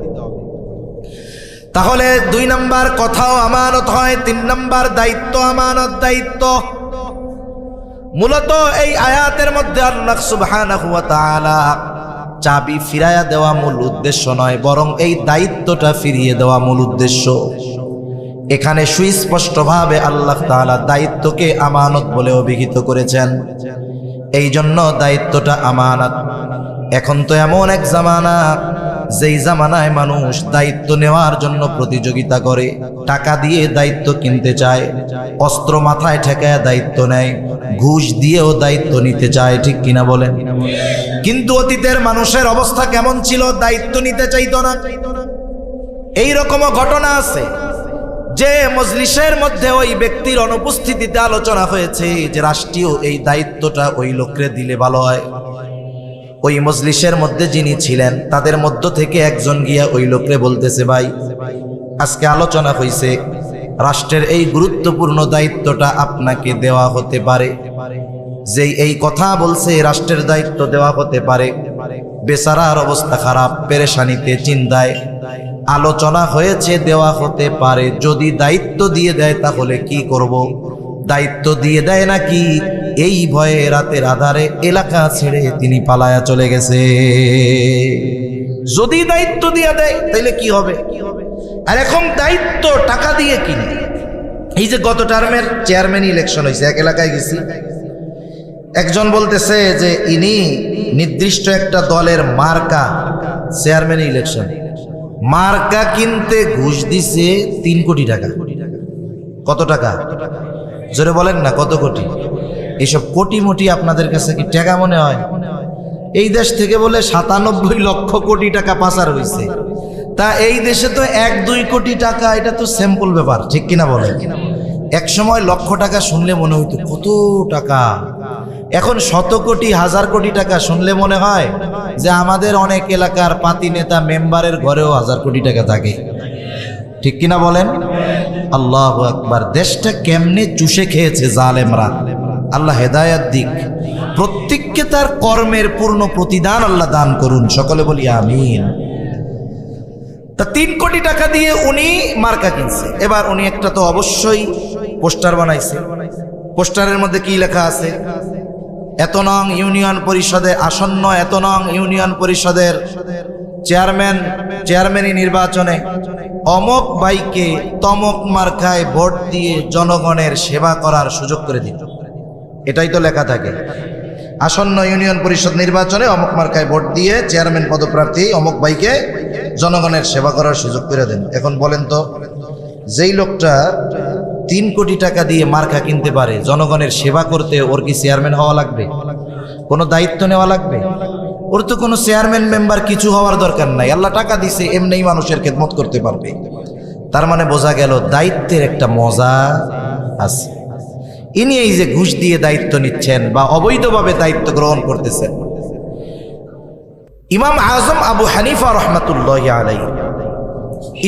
[SPEAKER 1] তাহলে 2 নাম্বার কথাও আমানত হয়, 3 নাম্বার দায়িত্ব আমানত দায়িত্ব। মূলত এই আয়াতের মধ্যে আল্লাহ সুবহানাহু ওয়া তাআলা চাবি ফিরাইয়া দেওয়া মূল উদ্দেশ্য নয়, বরং এই দায়িত্বটা ফিরিয়ে দেওয়া মূল উদ্দেশ্য। এখানে সুস্পষ্টভাবে আল্লাহ তাআলা দায়িত্বকে আমানত বলে অভিহিত করেছেন। এই জন্য দায়িত্বটা আমানত। এখন তো এমন এক জামানা, যেই জামানায় মানুষ দায়িত্ব নেওয়ার জন্য প্রতিযোগিতা করে, টাকা দিয়ে দায়িত্ব কিনতে চায়, অস্ত্র মাথায় ঠেকায় দায়িত্ব নেয়, ঘুষ দিয়েও দায়িত্ব নিতে চায়, ঠিক কিনা বলেন? কিন্তু অতীতের মানুষের অবস্থা কেমন ছিল? দায়িত্ব নিতে চাইতো না। এই রকমও ঘটনা আছে যে মজলিসের মধ্যে ওই ব্যক্তির অনুপস্থিতিতে আলোচনা হয়েছে যে রাষ্ট্রীয় এই দায়িত্বটা ওই লোককে দিলে ভালো হয়। ওই মজলিসের মধ্যে যিনি ছিলেন তাদের মধ্য থেকে একজন গিয়া ওই লোককে বলতেছে, ভাই আজকে আলোচনা হয়েছে রাষ্ট্রের এই গুরুত্বপূর্ণ দায়িত্বটা আপনাকে দেওয়া হতে পারে। যেই এই কথা বলছে রাষ্ট্রের দায়িত্ব দেওয়া হতে পারে, বেচারার অবস্থা খারাপ, পেরেশানিতে, চিন্তায়। আলোচনা হয়েছে দেওয়া হতে পারে, যদি দায়িত্ব দিয়ে দেয় তাহলে কি করব? দায়িত্ব দিয়ে দেয় নাকি এই ভয়ে রাতের আধারে এলাকা ছেড়ে তিনি পালায়া চলে গেছে। যদি দায়িত্ব দিয়ে দেয় তাহলে কি হবে? আর এখন দায়িত্ব টাকা দিয়ে কিনে। এই যে গত টার্মের চেয়ারম্যান ইলেকশন হয়েছে, এক এলাকায় গেছি, একজন বলতেছে যে ইনি নির্দিষ্ট একটা দলের মার্কা, চেয়ারম্যান ইলেকশন মার্কা কিনতে ঘুষ দিছে 3 কোটি টাকা। কত টাকা? জোরে বলেন না, কত কোটি? এইসব কোটি মোটি আপনাদের কাছে কি টাকা মনে হয়? এই দেশ থেকে বলে 97 লক্ষ কোটি টাকা পাচার হয়েছে। তা এই দেশে তো 1-2 কোটি টাকা, এটা তো স্যাম্পল ব্যাপার, ঠিক কিনা বলেন? এক সময় লক্ষ টাকা শুনলে মনে হইতো কত টাকা, এখন 100 কোটি 1000 কোটি টাকা শুনলে মনে হয় যে আমাদের অনেক এলাকার পাতি নেতা মেম্বারের ঘরেও 1000 কোটি টাকা থাকে, ঠিক কিনা বলেন? আল্লাহু আকবার। দেশটা কেমনে চুষে খেয়েছে জালেমরা। আল্লাহ হেদায়েত দিক, প্রত্যেককে তার কর্মের পূর্ণ প্রতিদান আল্লাহ দান করুন, সকলে বলি আমিন। তা 3 কোটি টাকা দিয়ে উনি মার্কা কিনছে। এবার উনি একটা তো অবশ্যই পোস্টার বানাইছে। পোস্টারের মধ্যে কি লেখা আছে? এত নং ইউনিয়ন পরিষদে আসন্ন, এত নং ইউনিয়ন পরিষদের চেয়ারম্যানি নির্বাচনে অমক ভাইকে তমক মার্কায় ভোট দিয়ে জনগণের সেবা করার সুযোগ করে দিন। এটাই তো লেখা থাকে, আসন্ন ইউনিয়ন পরিষদ নির্বাচনে অমক মার্কায় ভোট দিয়ে চেয়ারম্যান পদপ্রার্থী অমক ভাইকে জনগণের সেবা করার সুযোগ করে দেন। এখন বলেন তো, যেই লোকটা 3 কোটি টাকা দিয়ে মার্কা কিনতে পারে, জনগণের সেবা করতে ওর কি চেয়ারম্যান হওয়া লাগবে? কোনো দায়িত্ব নেওয়া লাগবে? ওর তো কোনো চেয়ারম্যান মেম্বার কিছু হওয়ার দরকার নাই, আল্লাহ টাকা দিছে এমনিই মানুষের খেদমত করতে পারবে। তার মানে বোঝা গেল দায়িত্বের একটা মজা আছে। ইনি এই যে ঘুষ দিয়ে দায়িত্ব নিচ্ছেন বা অবৈধভাবে দায়িত্ব গ্রহণ করতেছেন, ইমাম আজম আবু হানিফা রহমাতুল্লাহি আলাইহি,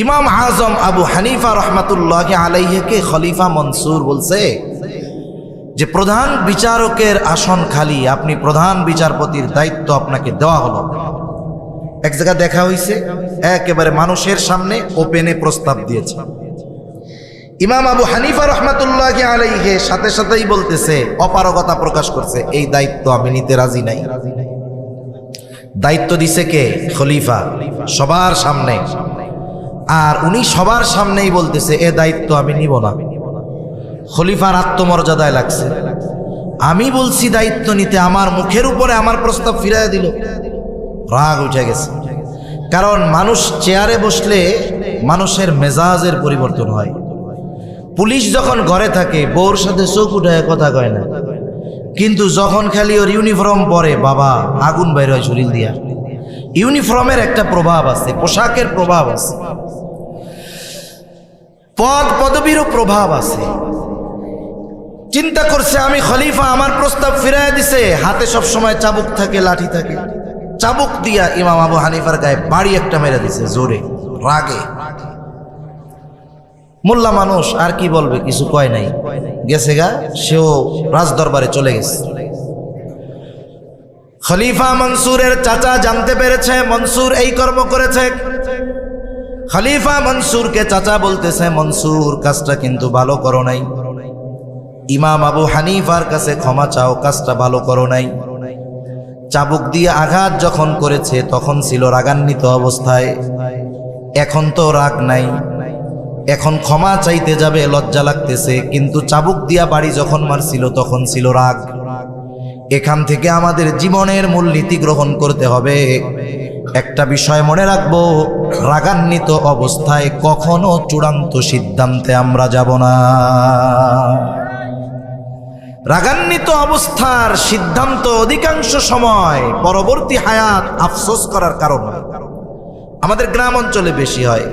[SPEAKER 1] ইমাম আজম আবু হানিফা রহমাতুল্লাহি আলাইহিকে খলিফা মনসুর বলছে যে প্রধান বিচারকের আসন খালি, আপনি প্রধান বিচারপতির দায়িত্ব আপনাকে দেওয়া হলো। এক জায়গায় দেখা হয়েছে, একেবারে মানুষের সামনে ওপেনে প্রস্তাব দিয়েছে। ইমাম আবু হানিফা রহমাতুল্লাহি আলাইহি সাথে সাথেই বলতেছে, অপারগতা প্রকাশ করছে, এই দায়িত্ব আমি নিতে রাজি নাই। দায়িত্ব দিছে কে? খলিফা, সবার সামনে। আর উনি সবার সামনেই বলতেছে এ দায়িত্ব আমি নিব না। খলিফার আত্মমর্যাদায় লাগছে, আমি বলছি দায়িত্ব নিতে, আমার মুখের উপরে আমার প্রস্তাব ফিরাইয়া দিল। রাগ উঠে গেছে। কারণ মানুষ চেয়ারে বসলে মানুষের মেজাজের পরিবর্তন হয়। পুলিশ যখন ঘরে থাকে বউর সাথে চোখ উঠায় কথা কয় না, কিন্তু যখন খালি ওর ইউনিফর্ম পরে বাবা আগুন বাইর হয় শরীর দিয়া। ইউনিফর্মের একটা প্রভাব আছে, পোশাকের প্রভাব আছে, পদ পদবীরও প্রভাব আছে। চিন্তা করছে আমি খলিফা, আমার প্রস্তাব ফিরাইয়া দিছে, হাতে সব সময় চাবুক থাকে, লাঠি থাকে, চাবুক দিয়া ইমাম আবু হানিফার গায়ে বাড়ি একটা মেরে দিছে জোরে, রাগে। মোল্লা মানুষ আর কি বলবে, কিছু কয় নাই, গেছে গা, সেও রাজদরবারে চলে গেছে। খলিফা মনসুরের চাচা জানতে পেরেছে মনসুর এই কর্ম করেছে। খলিফা মনসুরকে চাচা বলতেছে, মনসুর কাজটা কিন্তু ভালো করো নাই, ইমাম আবু হানিফার কাছে ক্ষমা চাও, কাজটা ভালো করো নাই। চাবুক দিয়ে আঘাত যখন করেছে তখন ছিল রাগান্বিত অবস্থায়, এখন তো রাগ নাই, এখন ক্ষমা চাইতে যাবে লজ্জা লাগতেছে, কিন্তু চাবুক দিয়া বাড়ি যখন মারছিল তখন ছিল রাগ। এখান থেকে আমাদের জীবনের মূলনীতি গ্রহণ করতে হবে। একটা বিষয় মনে রাখবো, রাগান্বিত অবস্থায় কখনো চূড়ান্ত সিদ্ধান্তে আমরা যাব না। রাগান্বিত অবস্থার সিদ্ধান্ত অধিকাংশ সময় পরবর্তী হায়াত আফসোস করার কারণ হয়। আমাদের গ্রাম অঞ্চলে বেশি হয়,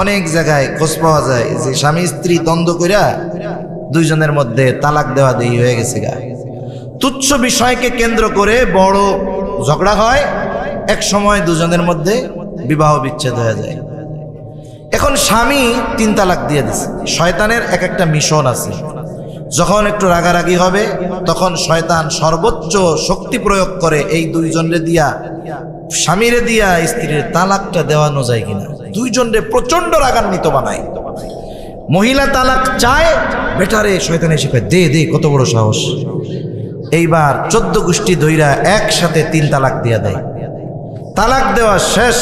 [SPEAKER 1] অনেক জায়গায় খোঁজ পাওয়া যায় যে স্বামী স্ত্রী দ্বন্দ্ব কইরা দুইজনের মধ্যে তালাক দেওয়া দেই হয়ে গেছে গা। তুচ্ছ বিষয়কে কেন্দ্র করে বড় ঝগড়া হয়, এক সময় দুজনের মধ্যে বিবাহ বিচ্ছেদ হয়ে যায়। এখন স্বামী 3 তালাক দিয়ে দিছে। শয়তানের এক একটা মিশন আছে, যখন একটু রাগারাগি হবে তখন শয়তান সর্বোচ্চ শক্তি প্রয়োগ করে এই দুইজনরে দিয়া, স্বামীরে দিয়া স্ত্রীর তালাকটা দেওয়ানো যায় কিনা, দুইজনরে প্রচন্ড রাগান্বিত বানায়। মহিলা তালাক চায়, বেটারে শয়তান এসে কয় দে দে, কত বড় সাহস। এইবার 14 গোষ্ঠী ধইরা একসাথে 3 তালাক দিয়া দেয়। তালাক দেওয়া শেষ,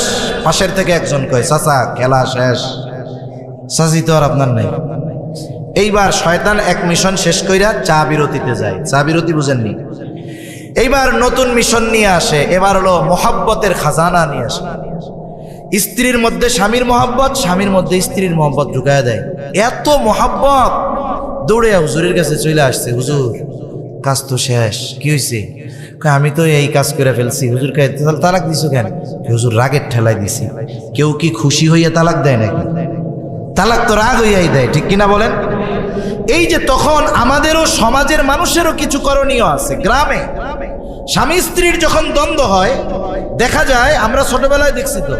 [SPEAKER 1] পাশের থেকে একজন কয় চাচা খেলা শেষ, চাচি তো আর আপনার নাই। এইবার শয়তান এক মিশন শেষ কইরা চা বিরতিতে যায়। চা বিরতি বুঝেননি? এইবার নতুন মিশন নিয়ে আসে, এবার হলো মোহাব্বতের খাজানা নিয়ে আসে। স্ত্রীর মধ্যে স্বামীর মোহাব্বত, স্বামীর মধ্যে স্ত্রীর মোহাব্বত ঢুকায় দেয়। এত মোহাব্বত, দৌড়ে হুজুরের কাছে চলে আসছে, হুজুর কাজ তো শেষ, কি হয়েছে? আমি তো এই কাজ করে ফেলছি। হুজুর কে তালাক দিছো কেন? হুজুর রাগের ঠেলায় দিছি। কেউ কি খুশি হইয়া তালাক দেয় নাকি? তালাক তো রাগ হইয়াই দেয়, ঠিক কিনা বলেন? এই যে তখন আমাদেরও সমাজের মানুষেরও কিছু করণীয় আছে। গ্রামে স্বামী স্ত্রীর যখন দ্বন্দ্ব হয়, দেখা যায়, আমরা ছোটবেলায় দেখছি তো,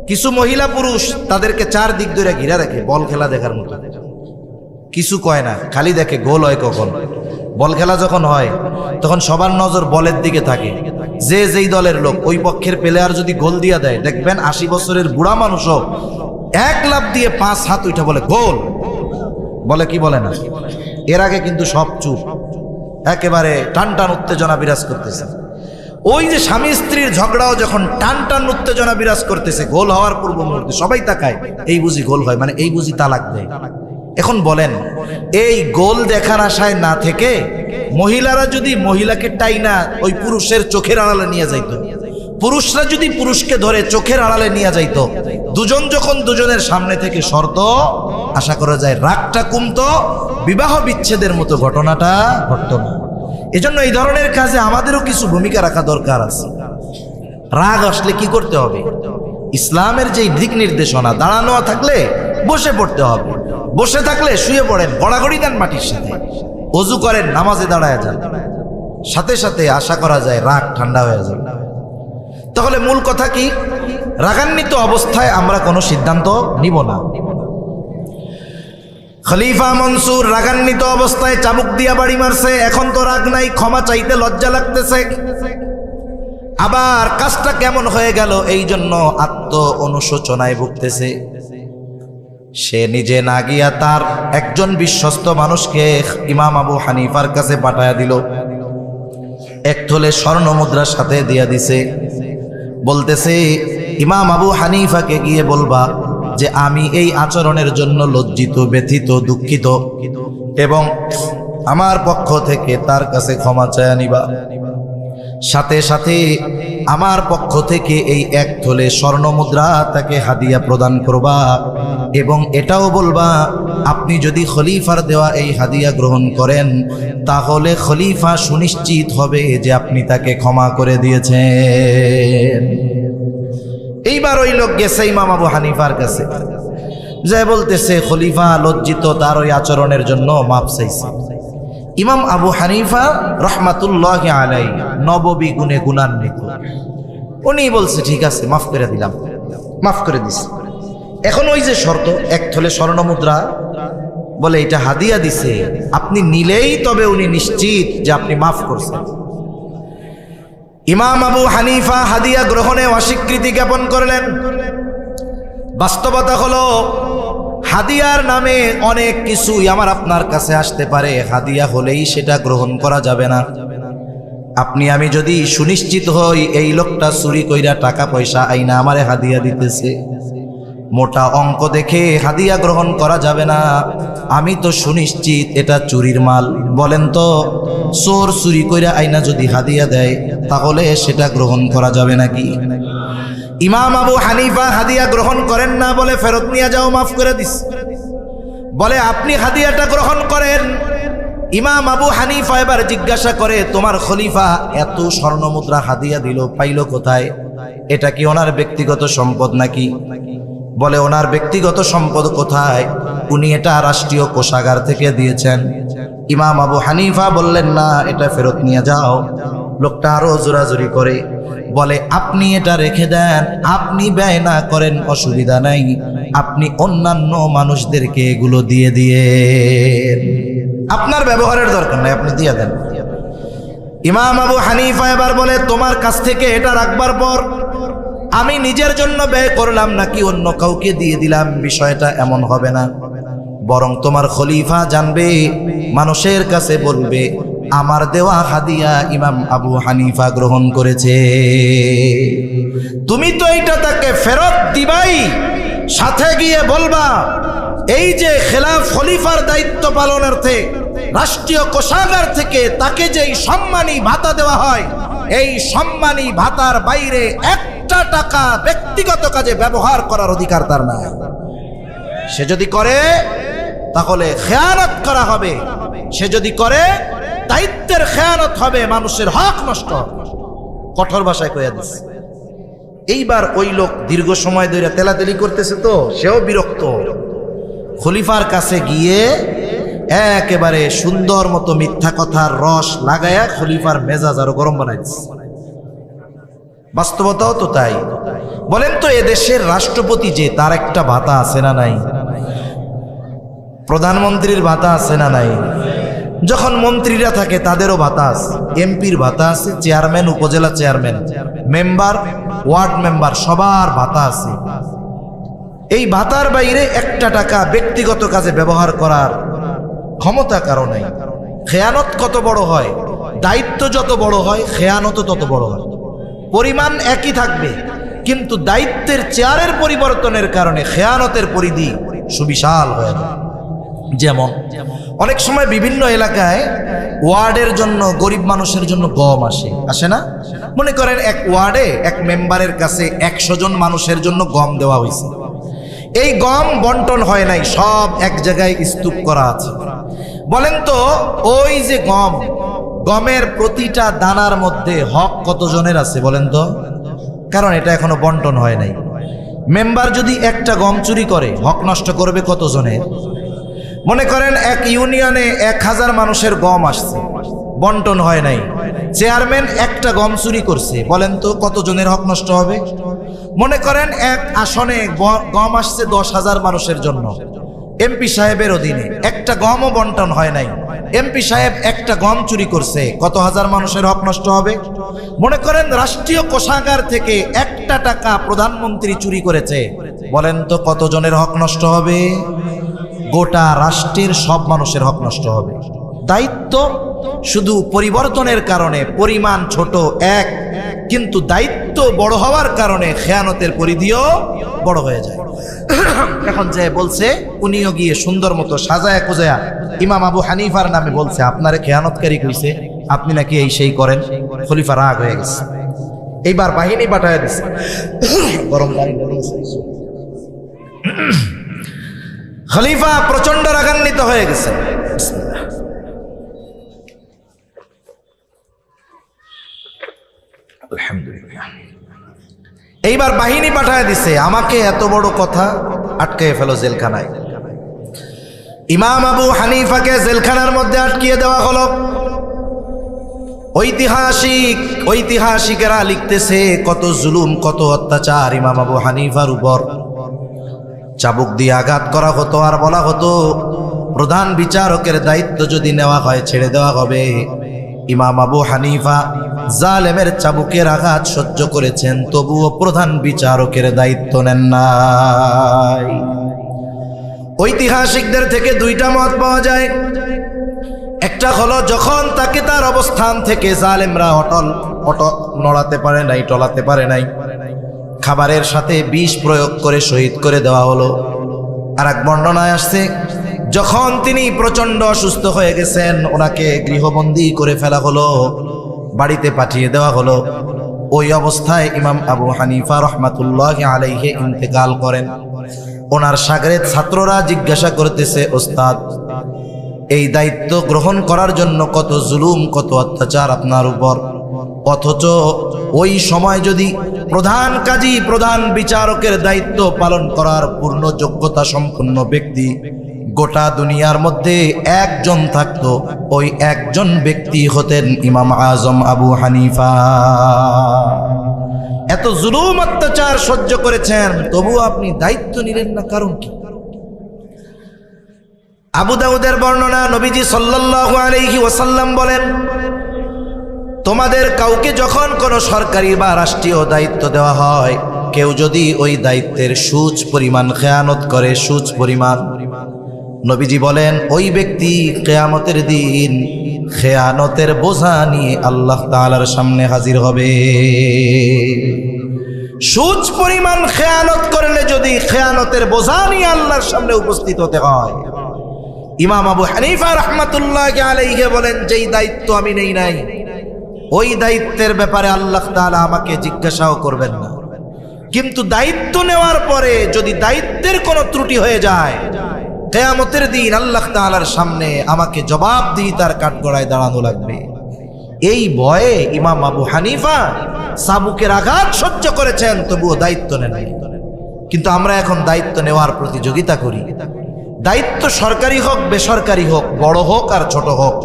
[SPEAKER 1] কিছু মহিলা পুরুষ তাদেরকে 4 দিক ধরে ঘিরা রাখে, বল খেলা দেখার মতো। কিছু কয় না, খালি দেখে গোল হয় কখন। বল খেলা যখন হয় তখন সবার নজর বলের দিকে থাকে। যে যেই দলের লোক, ওই পক্ষের প্লেয়ার যদি গোল দিয়া দেয়, দেখবেন 80 বছরের বুড়া মানুষও 1 লাফ দিয়ে 5 হাত উঠে বলে গোল, বলে কি বলে না। এর আগে কিন্তু সব চুপ, একেবারে টান টান উত্তেজনা বিরাজ করতেছে। ওই যে স্বামী স্ত্রীর ঝগড়াও যখন টান টান উত্তেজনা বিরাজ করতেছে, গোল হওয়ার পূর্ব মুহূর্তে সবাই তাকায়, এই বুঝি গোল হয়, মানে এই বুঝি তালাক দেয়। এখন বলেন, এই গোল দেখার আশায় না থেকে মহিলারা যদি মহিলাকে টাইনা ওই পুরুষের চোখের আড়ালে নিয়ে যাইতো, পুরুষরা যদি পুরুষকে ধরে চোখের আড়ালে নিয়ে যাইতো, দুজন যখন দুজনের সামনে থেকে সরতো, আশা করা যায় রাগটা কমতো, বিবাহ বিচ্ছেদের মতো ঘটনাটা ঘটতো না। এজন্য এই ধরনের কাজে আমাদেরও কিছু ভূমিকা রাখা দরকার আছে। রাগ আসলে কি করতে হবে? ইসলামের যে দিক নির্দেশনা, দাঁড়ানো থাকলে বসে পড়তে হবে, বসে থাকলে শুয়ে পড়েন, গড়াগড়ি দেন মাটির সাথে, ওযু করেন, নামাজে দাঁড়ায় যান, সাথে সাথে আশা করা যায় রাগ ঠান্ডা হয়ে যাবে। তাহলে মূল কথা কি? রাগান্বিত অবস্থায় আমরা কোনো সিদ্ধান্ত নিব না। খলিফা মনসুর রাগান্বিত অবস্থায় চাবুক দিয়া বাড়ি মারছে, এখন তো রাগ নাই, ক্ষমা চাইতে লজ্জা লাগতেছে। আবার কাজটা কেমন হয়ে গেল এই জন্য আত্ম অনুশোচনায় ভুগতেছে। সে নিজে না গিয়া তার একজন বিশ্বস্ত মানুষকে ইমাম আবু হানিফার কাছে পাঠায়া দিল। 1 থলে স্বর্ণ মুদ্রার সাথে দিয়া দিছে। বলতেছে, ইমাম আবু হানিফাকে গিয়ে বলবা যে আমি এই আচরণের জন্য লজ্জিত, ব্যথিত, দুঃখিত, এবং আমার পক্ষ থেকে তার কাছে ক্ষমা চায়া নিবা। সাথে সাথে আমার পক্ষ থেকে এই 1 থলে স্বর্ণ মুদ্রা তাকে হাদিয়া প্রদান করবা এবং এটাও বলবা আপনি যদি খলিফার দেওয়া এই হাদিয়া গ্রহণ করেন তাহলে খলিফা সুনিশ্চিত হবে যে আপনি তাকে ক্ষমা করে দিয়েছেন। এইবার ওই লোক গেছে ইমাম আবু হানিফার কাছে, যে বলতেছে খলিফা লজ্জিত, তার ওই আচরণের জন্য মাপ চাইছে। ইমাম আবু হানিফা রহমাতুল্লাহি আলাইহি নববী গুণে গুণান্বিত, উনি বলছে ঠিক আছে মাফ করে দিলাম, মাফ করে দিস। এখন ওই যে শর্ত 1 থলে স্বর্ণ মুদ্রা, বলে এটা হাদিয়া দিছে, আপনি নিলেই তবে উনি নিশ্চিত যে আপনি মাফ করছেন। ইমাম আবু হানিফা হাদিয়া গ্রহণে অস্বীকৃতি জ্ঞাপন করলেন। বাস্তবতা হলো হাদিয়ার নামে অনেক কিছুই আমার আপনার কাছে আসতে পারে, হাদিয়া হলেই সেটা গ্রহণ করা যাবে না। আপনি আমি যদি সুনিশ্চিত হই এই লোকটা চুরি কইরা টাকা পয়সা আইনা আমারে হাদিয়া দিতেছে, মোটা অঙ্ক দেখে হাদিয়া গ্রহণ করা যাবে না। আমি তো সুনিশ্চিত এটা চুরির মাল। বলেন তো, চোর চুরি কইরা আইনা যদি হাদিয়া দেয় তাহলে সেটা গ্রহণ করা যাবে নাকি? ইমাম আবু হানিফা হাদিয়া গ্রহণ করেন না, বলে ফেরত নিয়ে যাও, মাফ করে দিস। বলে আপনি হাদিয়াটা গ্রহণ করেন। ইমাম আবু হানিফা এবার জিজ্ঞাসা করে, তোমার খলিফা এত স্বর্ণ মুদ্রা হাদিয়া দিল, পাইল কোথায়? এটা কি ওনার ব্যক্তিগত সম্পদ নাকি? বলে ওনার ব্যক্তিগত সম্পদ কোথায়? উনি এটা রাষ্ট্রীয় কোষাগার থেকে দিয়েছেন। ইমাম আবু হানিফা বললেন না, এটা ফেরত নিয়ে যাও। লোকটা আরো জোরাজুরি করে, বলে আপনি এটা রেখে দেন, আপনি ব্যয় না করেন, অসুবিধা নাই, আপনি অন্যান্য মানুষদেরকে এগুলো দিয়ে দিয়ে, আপনার ব্যবহারের দরকার নাই, আপনি দিয়ে দেন। ইমাম আবু হানিফা এবার বলে, তোমার কাছ থেকে এটা রাখবার পর আমি নিজের জন্য ব্যয় করলাম নাকি অন্য কাউকে দিয়ে দিলাম, বিষয়টা এমন হবে না। বরং তোমার খলিফা জানবে, মানুষের কাছে বলবে আমার দেওয়া হাদিয়া ইমাম আবু হানিফা গ্রহণ করেছে। তুমি তো এইটা তাকে ফেরত দিবাই, সাথে গিয়ে বলবা এই যে খেলাফ খলিফার দায়িত্ব পালনার্থে রাষ্ট্রীয় কোষাগার থেকে তাকে যেই সম্মানী ভাতা দেওয়া হয়, এই সম্মানী ভাতার বাইরে 1টা টাকা ব্যক্তিগত কাজে ব্যবহার করার অধিকার তার নাই। সে যদি করে তাহলে খেয়ানত করা হবে, সে যদি করে দায়িত্বের খেয়ানত হবে, মানুষের হক নষ্ট। কঠোর ভাষায় কইয়া দিচ্ছে। এইবার ওই লোক দীর্ঘ সময় ধরে তেলাতেলি করতেছে, তো সেও বিরক্ত। খলিফার কাছে গিয়ে একেবারে সুন্দর মতো মিথ্যা কথার রস লাগায়া খলিফার মেজাজ আরো গরম বানাইছে। বাস্তবতাও তো তাই। বলেন তো, এদেশের রাষ্ট্রপতি যে, তার একটা ভাতা আছে না নাই? প্রধানমন্ত্রীর ভাতা আছে না নাই? যখন মন্ত্রীরা থাকে তাদেরও ভাতা আছে, এমপির ভাতা আছে, চেয়ারম্যান, উপজেলা চেয়ারম্যান, মেম্বার, ওয়ার্ড মেম্বার, সবার ভাতা আছে। এই ভাতার বাইরে 1টা টাকা ব্যক্তিগত কাজে ব্যবহার করার ক্ষমতা কারো নাই। খেয়ানত কত বড় হয়, দায়িত্ব যত বড় হয় খেয়ানত তত বড় হয়। পরিমাণ একই থাকবে, কিন্তু দায়িত্বের চেয়ারের পরিবর্তনের কারণে খেয়ানতের পরিধি সুবিশাল হয়ে যায়। যেমন অনেক সময় বিভিন্ন এলাকায় ওয়ার্ডের জন্য, গরিব মানুষের জন্য গম আসে না? মনে করেন এক ওয়ার্ডে এক মেম্বারের কাছে 100 জন মানুষের জন্য গম দেওয়া হয়েছে। এই গম বন্টন হয় নাই, সব এক জায়গায় স্তূপ করা আছে। বলেন তো, ওই যে গমের প্রতিটা দানার মধ্যে হক কতজনের আছে বলেন তো? কারণ এটা এখনো বন্টন হয় নাই। মেম্বার যদি একটা গম চুরি করে, হক নষ্ট করবে কতজনের? মনে করেন এক ইউনিয়নে 1000 মানুষের গম আসছে, বন্টন হয় নাই। চেয়ারম্যান একটা গম চুরি করছে, বলেন তো কতজনের হক নষ্ট হবে? মনে করেন এক আসনে গম আসছে 10,000 মানুষের জন্য, এমপি সাহেবের অধীনে একটা গমও বন্টন হয় নাই, এমপি সাহেব একটা গম চুরি করছে, কত হাজার মানুষের হক নষ্ট হবে? মনে করেন রাষ্ট্রীয় কোষাগার থেকে 1টা টাকা প্রধানমন্ত্রী চুরি করেছে, বলেন তো কতজনের হক নষ্ট হবে? গোটা রাষ্ট্রের সব মানুষের হক নষ্ট হবে। দায়িত্ব শুধু পরিবর্তনের কারণে পরিমাণ ছোট এক, কিন্তু দায়িত্ব বড় হওয়ার কারণে খেয়ানতের পরিধিও বড় হয়ে যায়। এখন যে বলছে, উনিও গিয়ে সুন্দর মতো সাজায়া কুজায়া ইমাম আবু হানিফার নামে বলছে আপনারে খেয়ানতকারী কইছে, আপনি নাকি এই সেই করেন। খলিফা রাগ হয়ে গেছে। এইবার বাহিনী পাঠায় দিছে, গরম পানি খলিফা প্রচন্ড রাগান্বিত হয়ে গেছে। আলহামদুলিল্লাহ। এইবার বাহিনী পাঠায় দিছে, আমাকে এত বড় কথা আটকে ফেলো জেলখানায়। ইমাম আবু হানিফাকে জেলখানার মধ্যে আটকিয়ে দেওয়া হলো। ঐতিহাসিকেরা লিখতেছে কত জুলুম, কত অত্যাচার ইমাম আবু হানিফার উপর। চাবুক দিয়ে আঘাত করা হতো আর বলা হতো প্রধান বিচারকের দায়িত্ব যদি নেওয়া হয় ছেড়ে দেওয়া হবে। ইমাম আবু হানিফা জালেমের চাবুকের আঘাত সহ্য করেছেন, তবুও প্রধান বিচারকের দায়িত্ব নেন নাই। ঐতিহাসিকদের থেকে দুইটা মত পাওয়া যায়। একটা হলো যখন তাকে তার অবস্থান থেকে জালেমরা অটল নড়াতে পারে নাই, টলাতে পারে নাই, খাবারের সাথে বিষ প্রয়োগ করে শহীদ করে দেওয়া হলো। আর এক বর্ণনায় আসছে যখন তিনি প্রচন্ড অসুস্থ হয়ে গেছেন, ওনাকে গৃহবন্দী করে ফেলা হলো, বাড়িতে পাঠিয়ে দেওয়া হলো। ওই অবস্থায় ইমাম আবু হানিফা রহমাতুল্লাহি আলাইহি ইন্তেকাল করেন। ওনার শাগরেদ ছাত্ররা জিজ্ঞাসা করতেছে, ওস্তাদ এই দায়িত্ব গ্রহণ করার জন্য কত জুলুম, কত অত্যাচার আপনার উপর, অথচ ওই সময় যদি প্রধান কাজী, প্রধান বিচারকের দায়িত্ব পালন করার পূর্ণ যোগ্যতা সম্পন্ন ব্যক্তি গোটা দুনিয়ার মধ্যে একজন থাকতো, ওই একজন ব্যক্তি হতেন ইমাম আজম আবু হানিফা। এত জুলুম অত্যাচার সহ্য করেছেন, তবুও আপনি দায়িত্ব নিলেন না, কারণ কি? আবু দাউদের বর্ণনা, নবীজি সাল্লাল্লাহু আলাইহি ওয়াসাল্লাম বলেন, তোমাদের কাউকে যখন কোনো সরকারি বা রাষ্ট্রীয় দায়িত্ব দেওয়া হয়, কেউ যদি ওই দায়িত্বের সুচ পরিমাণ খেয়ানত করে, সুচ পরিমাণ, নবীজি বলেন ওই ব্যক্তি কিয়ামতের দিন খেয়ানতের বোঝা নিয়ে আল্লাহ তাআলার সামনে হাজির হবে। সুচ পরিমাণ খেয়ানত করলে যদি খেয়ানতের বোঝা নিয়ে আল্লাহর সামনে উপস্থিত হতে হয়, ইমাম আবু হানিফা রাহমাতুল্লাহি আলাইহি বলেন যেই দায়িত্ব আমি নেই নাই, ওই দায়িত্বের ব্যাপারে আল্লাহ তাআলা আমাকে জিজ্ঞাসাও করবেন না। কিন্তু দায়িত্ব নেওয়ার পরে যদি দায়িত্বের কোনো ত্রুটি হয়ে যায়, কিয়ামতের দিন আল্লাহ তাআলার সামনে আমাকে জবাবদিহিতার কাঠগড়ায় দাঁড়ানো লাগবে। এই ভয়ে ইমাম আবু হানিফা চাবুকের আঘাত সহ্য করেছেন, তবুও দায়িত্ব নেন। কিন্তু আমরা এখন দায়িত্ব নেওয়ার প্রতিযোগিতা করি। দায়িত্ব সরকারি হোক, বেসরকারি হোক, বড় হোক আর ছোট হোক,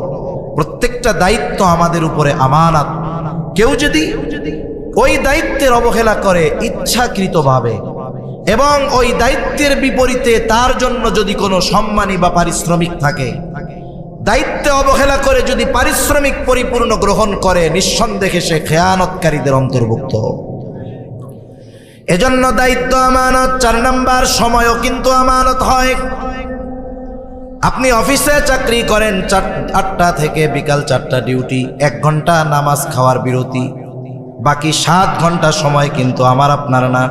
[SPEAKER 1] প্রত্যেকটা দায়িত্ব আমাদের উপরে আমানত। কেউ যদি ওই দায়িত্বের অবহেলা করে ইচ্ছাকৃতভাবে, এবং ওই দায়িত্বের বিপরীতে তার জন্য যদি কোনো সম্মানী বা পারিশ্রমিক থাকে, দায়িত্বে অবহেলা করে যদি পারিশ্রমিক পরিপূর্ণ গ্রহণ করে, নিঃসন্দেহে সে খেয়ানতকারীদের অন্তর্ভুক্ত। এজন্য দায়িত্ব আমানত। 4 নাম্বার, সময়ও কিন্তু আমানত হয়। আপনি অফিসে চাকরি করেন, 8টা থেকে বিকাল 4টা ডিউটি, 1 ঘন্টা নামাজ খাওয়ার বিরতি, বাকি 7 ঘন্টা সময় কিন্তু আমার আপনার না,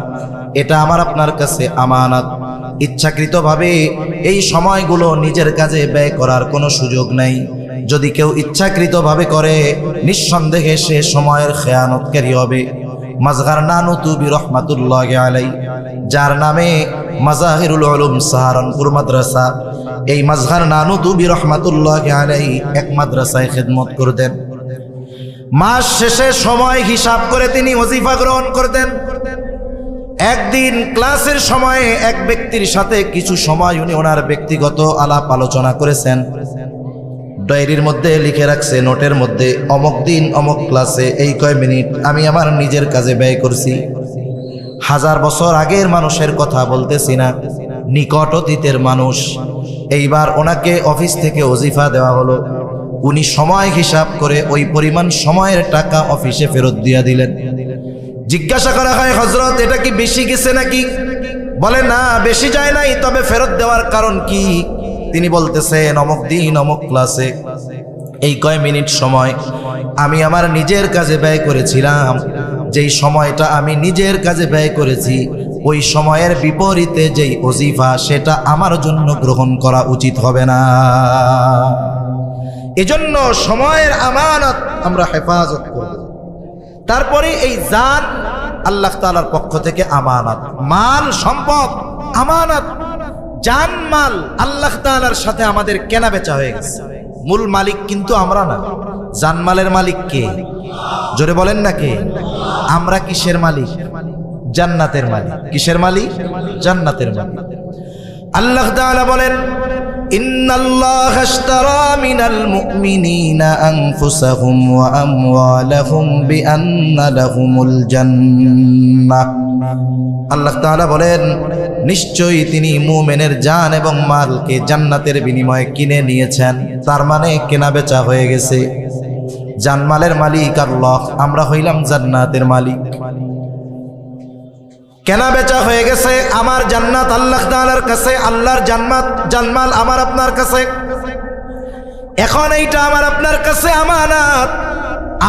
[SPEAKER 1] এটা আমার আপনার কাছে আমানত। ইচ্ছাকৃতভাবে এই সময়গুলো নিজের কাজে ব্যয় করার কোনো সুযোগ নেই। যদি কেউ ইচ্ছাকৃতভাবে করে, নিঃসন্দেহে সে সময়ের খেয়ানতকারী হবে। মাজহার নানুতুবি রহমাতুল্লাহি আলাইহি, যার নামে মাজাহিরুল উলুম সাহারানপুর মাদ্রাসা, এই মাজহার নানুতুবি রহমাতুল্লাহি আলাইহি এক মাদ্রাসায় খেদমত করতেন। মাস শেষে সময় হিসাব করে তিনি ওজিফা গ্রহণ করতেন। একদিন ক্লাসের সময়ে এক ব্যক্তির সাথে কিছু সময় উনি ওনার ব্যক্তিগত আলাপ আলোচনা করেছেন। ডায়েরির মধ্যে লিখে রাখছে, নোটের মধ্যে, অমুক দিন অমুক ক্লাসে এই কয় মিনিট আমি আমার নিজের কাজে ব্যয় করছি। 1000 বছর আগের মানুষের কথা বলতেছি না, নিকট অতীতের মানুষ। এইবার ওনাকে অফিস থেকে ওজিফা দেওয়া হলো। উনি সময় হিসাব করে ওই পরিমাণ সময়ের টাকা অফিসে ফেরত দিয়া দিলেন। জিজ্ঞাসা করা হয়, হযরত এটা কি বেশি গেছে নাকি? বলে না, বেশি যায় নাই, তবে ফেরত দেওয়ার কারণ কি? তিনি বলতেছেন, অমুক দিন অমুক ক্লাসে এই কয় মিনিট সময় আমি আমার নিজের কাজে ব্যয় করেছিলাম। যেই সময়টা আমি নিজের কাজে ব্যয় করেছি, ওই সময়ের বিপরীতে যেই ওজিফা, সেটা আমার জন্য গ্রহণ করা উচিত হবে না। এজন্য সময়ের আমানত আমরা হেফাজত করব। তারপরে এই জান আল্লাহ তাআলার পক্ষ থেকে আমানত, মাল সম্পদ আমানত, জান মাল আল্লাহ তাআলার সাথে আমাদের কেনা বেচা হয়ে গেছে। মূল মালিক কিন্তু আমরা না, জানমালের মালিক কে? জোরে বলেন না কে? আমরা কিসের মালিক? জান্নাতের মালিক। কিসের মালিক? জান্নাতের মালিক। আল্লাহ তাআলা বলেন, ইন্নাল্লাহা আশতারা মিনাল মুমিনিনা আনফুসাহুম ওয়া আমওয়ালাহুম বিআন্না লাহুমুল জান্নাহ। আল্লাহ তাআলা বলেন, নিশ্চয়ই তিনি মুমিনের জান এবং মালকে জান্নাতের বিনিময়ে কিনে নিয়েছেন। তার মানে কেনা বেচা হয়ে গেছে। জানমালের মালিক আল্লাহ, আমরা হইলাম জান্নাতের মালিক। কেনা বেচা হয়ে গেছে। আমার জান্নাত আল্লাহ তাআলার কাছে, আল্লাহর জানমাল আমার আপনার কাছে। এখন এইটা আমার আপনার কাছে আমানত।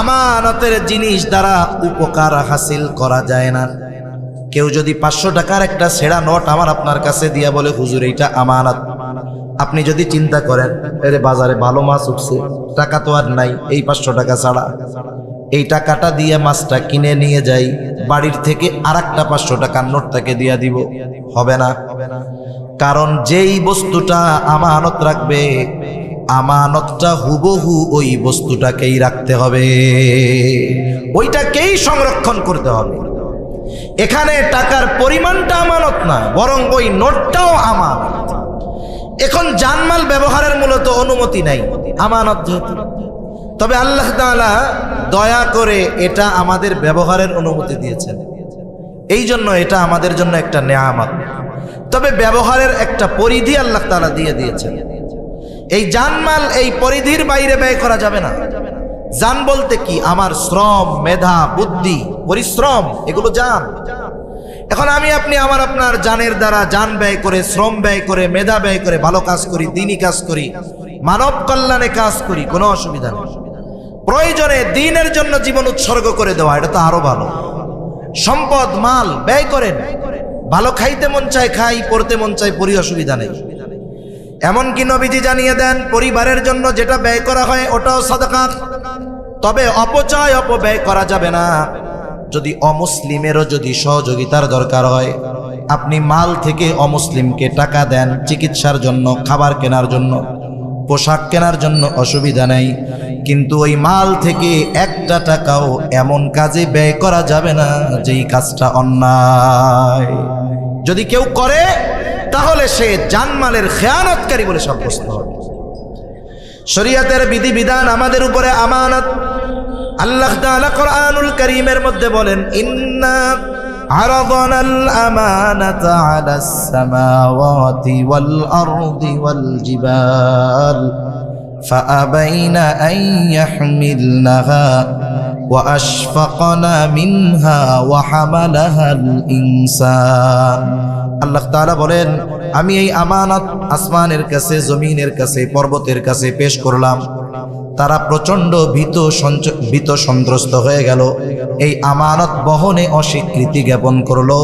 [SPEAKER 1] আমানতের জিনিস দ্বারা উপকার হাসিল করা যায় না। কেউ যদি 500 টাকার একটা ছেঁড়া নোট আমার আপনার কাছে দিয়া বলে, হুজুর এইটা আমানত, আপনি যদি চিন্তা করেন, এর বাজারে ভালো মাছ উঠছে, টাকা তো আর নাই, এই 500 টাকা ছাড়া এই টাকাটা দিয়ে মাছটা কিনে নিয়ে যাই, বাড়ির থেকে আরেকটা 500 টাকার নোট তাকে দিয়া দিব, হবে না। কারণ যেই বস্তুটা আমানত রাখবে, আমানতটা হুবহু ওই বস্তুটাকেই রাখতে হবে, ওইটাকেই সংরক্ষণ করতে হবে। এখানে টাকার পরিমাণটা আমানত না, বরং ওই নোটটাও আমানত। এখন জানমাল ব্যবহারের মূলত অনুমতি নাই, আমানত যেহেতু। তবে আল্লাহ তাআলা দয়া করে এটা আমাদের ব্যবহারের অনুমতি দিয়েছেন, এই জন্য এটা আমাদের জন্য একটা নেয়ামত। তবে ব্যবহারের একটা পরিধি আল্লাহ তাআলা দিয়ে দিয়েছেন। এই জানমাল এই পরিধির বাইরে ব্যয় করা যাবে না। জান বলতে কি? আমার শ্রম, মেধা, বুদ্ধি, পরিশ্রম, এগুলো জান। এখন আমি আপনি আমার আপনার জানের দ্বারা জান ব্যয় করে, শ্রম ব্যয় করে, মেধা ব্যয় করে ভালো কাজ করি, দ্বীনি কাজ করি, মানব কল্যাণে কাজ করি, কোনো অসুবিধা নেই। প্রয়োজনে দ্বীনের জন্য জীবন উৎসর্গ করে দেওয়া, এটা তো আরো ভালো। সম্পদ মাল ব্যয় করেন, ভালো খাইতে মন চায় খাই, পড়তে মন চায় পড়ি, অসুবিধা নেই। এমনকি নবীজি জানিয়ে দেন, পরিবারের জন্য যেটা ব্যয় করা হয় ওটাও সাদাকা। তবে অপচয়, অপব্যয় করা যাবে না। যদি অমুসলিমেরও যদি সহযোগিতার দরকার হয়, আপনি মাল থেকে অমুসলিমকে টাকা দেন চিকিৎসার জন্য, খাবার কেনার জন্য, পোশাক কেনার জন্য, অসুবিধা নেই। কিন্তু ওই মাল থেকে একটা টাকাও এমন কাজে ব্যয় করা যাবে না যেই কাজটা অন্যায়। যদি কেউ করে তাহলে সে জানমালের খেয়ানতকারী বলে সাব্যস্ত হবে। শরীয়তের বিধিবিধান আমাদের উপরে আমানত। আল্লাহ তাআলা কোরআনুল কারীমের মধ্যে বলেন, ইন্না আরাদানাল আমানাতা আলাস সামাওয়াতি ওয়াল আরদি ওয়াল জিবাল ফাআবাইনা আন ইয়াহমিলনাহা ওয়া আশফাকনা মিনহা ওয়া হামালাহাল ইনসান। আল্লাহ তাআলা বলেন, আমি এই আমানত আসমানের কাছে, জমিনের কাছে, পর্বতের কাছে পেশ করলাম। তারা প্রচন্ড ভীত সন্ত্রস্ত হয়ে গেল, এই আমানত বহনে অস্বীকৃতি জ্ঞাপন করলো।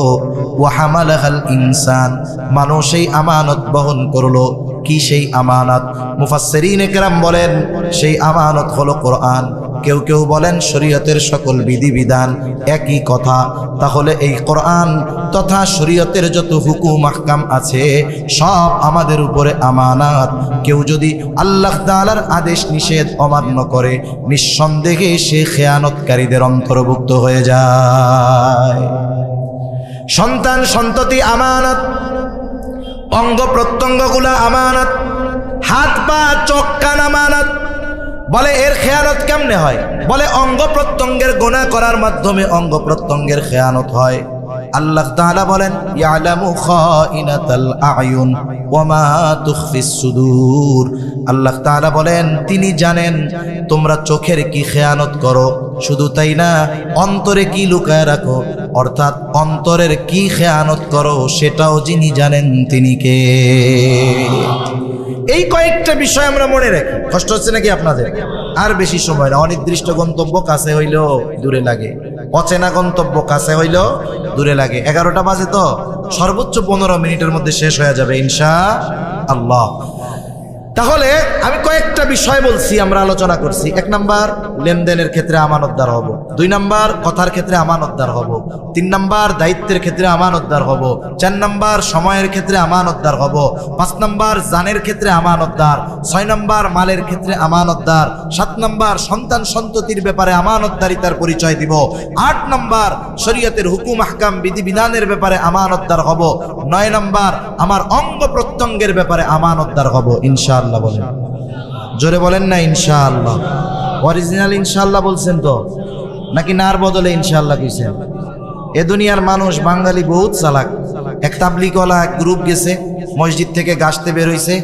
[SPEAKER 1] ওয়া হামালাহাল ইনসান, মানুষ এই আমানত বহন করলো। কি সেই আমানত? মুফাসসিরিনে কেরাম বলেন, সেই আমানত হলো কোরআন। কেউ কেউ বলেন শরীয়তের সকল বিধিবিধান, একই কথা। তাহলে এই কোরআন তথা শরীয়তের যত হুকুম আহকাম আছে সব আমাদের উপরে আমানত। কেউ যদি আল্লাহ তাআলার আদেশ নিষেধ অমান্য করে, নিঃসন্দেহে সে খেয়ানতকারীদের অন্তর্ভুক্ত হয়ে যায়। সন্তান সন্ততি আমানত, অঙ্গ প্রত্যঙ্গগুলা আমানত, হাত পা চোখ কান আমানত। বলে এর খেয়ানত কেমনে হয়? বলে অঙ্গ প্রত্যঙ্গের গুনাহ করার মাধ্যমে অঙ্গ প্রত্যঙ্গের খেয়ানত হয়। আল্লাহ তাআলা বলেন, ইয়ালামু খাইনাতাল আয়ুন ওয়া মা তুখফিস সুদূর। আল্লাহ তাআলা বলেন, তিনি জানেন তোমরা চোখের কি খেয়ানত করো, শুধু তাই না অন্তরে কি লুকায় রাখো, অর্থাৎ অন্তরের কি খেয়ানত করো সেটাও যিনি জানেন তিনি কে। এই কয়েকটা বিষয় আমরা মনে রাখি। কষ্ট হচ্ছে নাকি আপনাদের? আর বেশি সময় না, অনির্দিষ্ট গন্তব্য কাছে হইলেও দূরে লাগে, অচেনা গন্তব্য কাছে হইলেও দূরে লাগে। 11টা বাজে তো, সর্বোচ্চ 15 মিনিটের মধ্যে শেষ হয়ে যাবে ইনশাআল্লাহ। তাহলে আমি কয়েকটা বিষয় বলছি, আমরা আলোচনা করছি। 1 নাম্বার, লেনদেনের ক্ষেত্রে আমানতদার হব। 2 নাম্বার, কথার ক্ষেত্রে আমানতদার হব। 3 নাম্বার, দায়িত্বের ক্ষেত্রে আমানতদার হব। 4 নাম্বার, সময়ের ক্ষেত্রে আমানতদার হব। 5 নাম্বার, জানের ক্ষেত্রে আমানতদার। 6 নাম্বার, মালের ক্ষেত্রে আমানতদার। 7 নাম্বার, সন্তান সন্ততির ব্যাপারে আমানতদারিতার পরিচয় দিব। 8 নাম্বার, শরীয়তের হুকুম আহকাম বিধিবিধানের ব্যাপারে আমানতদার হব। 9 নাম্বার, আমার অঙ্গ প্রত্যঙ্গের ব্যাপারে আমানতদার হব। ইনশাআল্লাহ বলেন, জোরে বলেন না ইনশাআল্লাহ। অরিজিনাল ইনশাআল্লাহ বলছেন তো, নাকি নার বদলে ইনশাআল্লাহ কইছেন? এ দুনিয়ার মানুষ বাঙালি বহুত চালাক। এক তাবলিগওয়ালা এক গ্রুপ গেছে, মসজিদ থেকে গাছতে বের হইছে।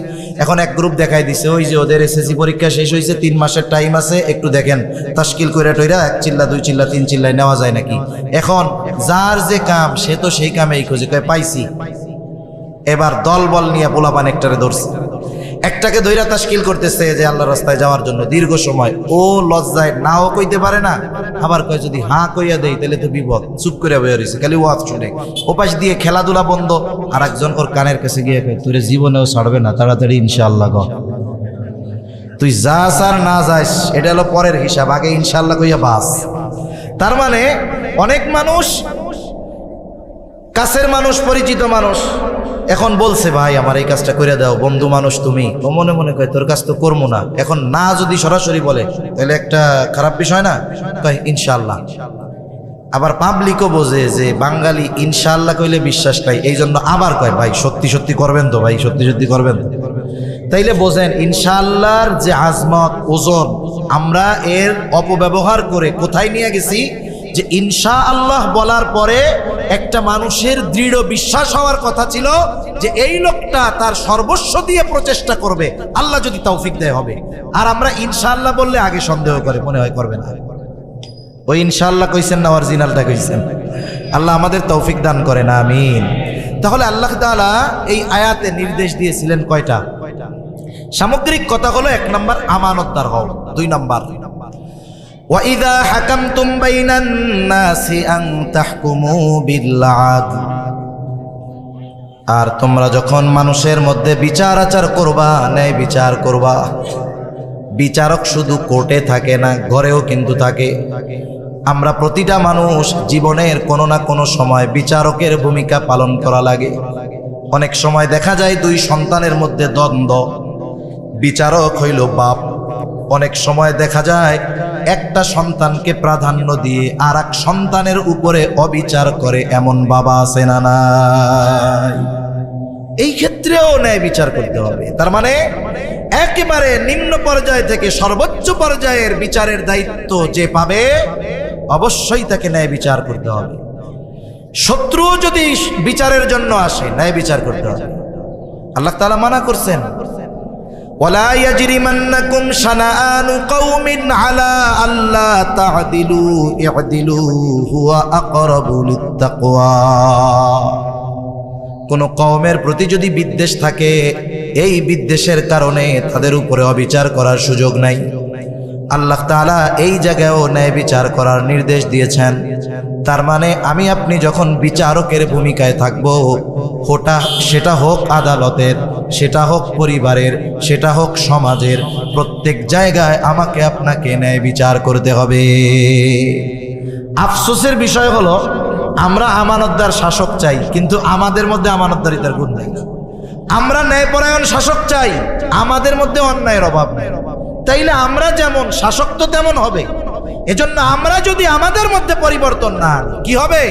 [SPEAKER 1] এখন এক গ্রুপ দেখাই দিছে, ওই যে ওদের এসএসসি পরীক্ষা শেষ হয়েছে, 3 মাসের টাইম আছে, একটু দেখেন তাশকিল কইরা টইরা 1 চিল্লা 2 চিল্লা 3 চিল্লায় নেওয়া যায় নাকি। এখন যার যে কাম সে তো সেই কামেই খোঁজে, কয় পাইছি। এবার দল বল নিয়ে পোলাপান একটারে ধরছে, একটাকে ধইরা তাশকিল করতেছে যে আল্লাহর রাস্তায় যাওয়ার জন্য দীর্ঘ সময়। ও লজ্জায় নাও কইতে পারে না, আবার কয় যদি হাঁ কইয়া দেই তাহলে তো বিপদ। চুপ করে বইয়া রইছে, খালি ওয়াজ শুনে। ওপাশ দিয়ে খেলাধুলা বন্ধ। আর একজন ওর কানের কাছে গিয়ে কয় তোরে জীবনেও ছাড়বে না, তাড়াতাড়ি ইনশাআল্লাহ গ। তুই যাস আর না যাস এটা হলো পরের হিসাব, আগে ইনশাআল্লাহ কইয়া বাস। তার মানে অনেক মানুষ, কাছের মানুষ, পরিচিত মানুষ এখন বলছে ভাই আমার এই কাজটা করে দাও, বন্ধু মানুষ তুমি। ও মনে মনে কয় তোর কাজ তো করবো না। এখন না যদি সরাসরি বলে তাহলে একটা খারাপ বিষয় না, কয় ইনশাআল্লাহ। আবার পাবলিকও বোঝে যে বাঙালি ইনশাআল্লাহ কইলে বিশ্বাস নাই, এই জন্য আবার কয় ভাই সত্যি সত্যি করবেন তো, ভাই সত্যি সত্যি করবেন তো। তাইলে বোঝেন ইনশাআল্লাহর যে আজমত, ওজন, আমরা এর অপব্যবহার করে কোথায় নিয়ে গেছি যে ইনশাআল্লাহ বলার পরে একটা মানুষের দৃঢ় বিশ্বাস হওয়ার কথা ছিল যে এই লোকটা তার সর্বস্ব দিয়ে প্রচেষ্টা করবে, আল্লাহ যদি তৌফিক দেয় হবে। আর আমরা ইনশাআল্লাহ বললে আগে সন্দেহ করে, মনে হয় করবে না। ওই ইনশাআল্লাহ কইছেন না অরিজিনালটা কইছেন? আল্লাহ আমাদের তৌফিক দান করেন, আমিন। তাহলে আল্লাহ তাআলা এই আয়াতে নির্দেশ দিয়েছিলেন কয়টা? সামগ্রিক কথা হলো 1 নাম্বার আমানতদার হও। 2 নাম্বার وَإِذَا حَكَمْتُمْ بَيْنَ النَّاسِ أَن تَحْكُمُوا بِالْعَدْلِ, আর তোমরা যখন মানুষের মধ্যে বিচার আচার করবা, ন্যায় বিচার করবা। বিচারক শুধু কোর্টে থাকে না, ঘরেও কিন্তু থাকে। আমরা প্রতিটা মানুষ জীবনের কোনো না কোনো সময় বিচারকের ভূমিকা পালন করা লাগে। অনেক সময় দেখা যায় 2 সন্তানের মধ্যে দ্বন্দ্ব, বিচারক হইল বাপ। অনেক সময় দেখা যায় একটা সন্তানকে প্রাধান্য দিয়ে আর এক সন্তানের উপরে অবিচার করে, এমন বাবা আছে না নাই? এই ক্ষেত্রেও ন্যায় বিচার করতে হবে। তার মানে একেবারে নিম্ন পর্যায় থেকে সর্বোচ্চ পর্যায়ের বিচারের দায়িত্ব যে পাবে, অবশ্যই তাকে ন্যায় বিচার করতে হবে। শত্রু যদি বিচারের জন্য আসে, ন্যায় বিচার করতে হবে। আল্লাহ তাআলা মানা করছেন, ولا يجرمنكم شنآن قوم على ألا تعدلوا اعدلوا هو أقرب للتقوى। কোন কওমের প্রতি যদি বিদ্বেষ থাকে, এই বিদ্বেষের কারণে তাদের উপরে অবিচার করার সুযোগ নাই। আল্লাহ তাআলা এই জায়গায়ও ন্যায় বিচার করার নির্দেশ দিয়েছেন। তার মানে আমি আপনি যখন বিচারকের ভূমিকায় থাকবো, সেটা হোক আদালতের, সেটা হোক পরিবারের, সেটা হোক সমাজের, প্রত্যেক জায়গায় আমাকে আপনাকে ন্যায় বিচার করতে হবে। আফসোসের বিষয় হলো আমরা আমানতদার শাসক চাই, কিন্তু আমাদের মধ্যে আমানতদারিতার গুণ নেই। আমরা ন্যায়পরায়ণ শাসক চাই, আমাদের মধ্যে অন্যায়ের অভাব নেই। তাইলে আমরা যেমন, শাসক তো তেমন হবে। এজন্য আমরা যদি আমাদের মধ্যে পরিবর্তন না আনি, কি হবে?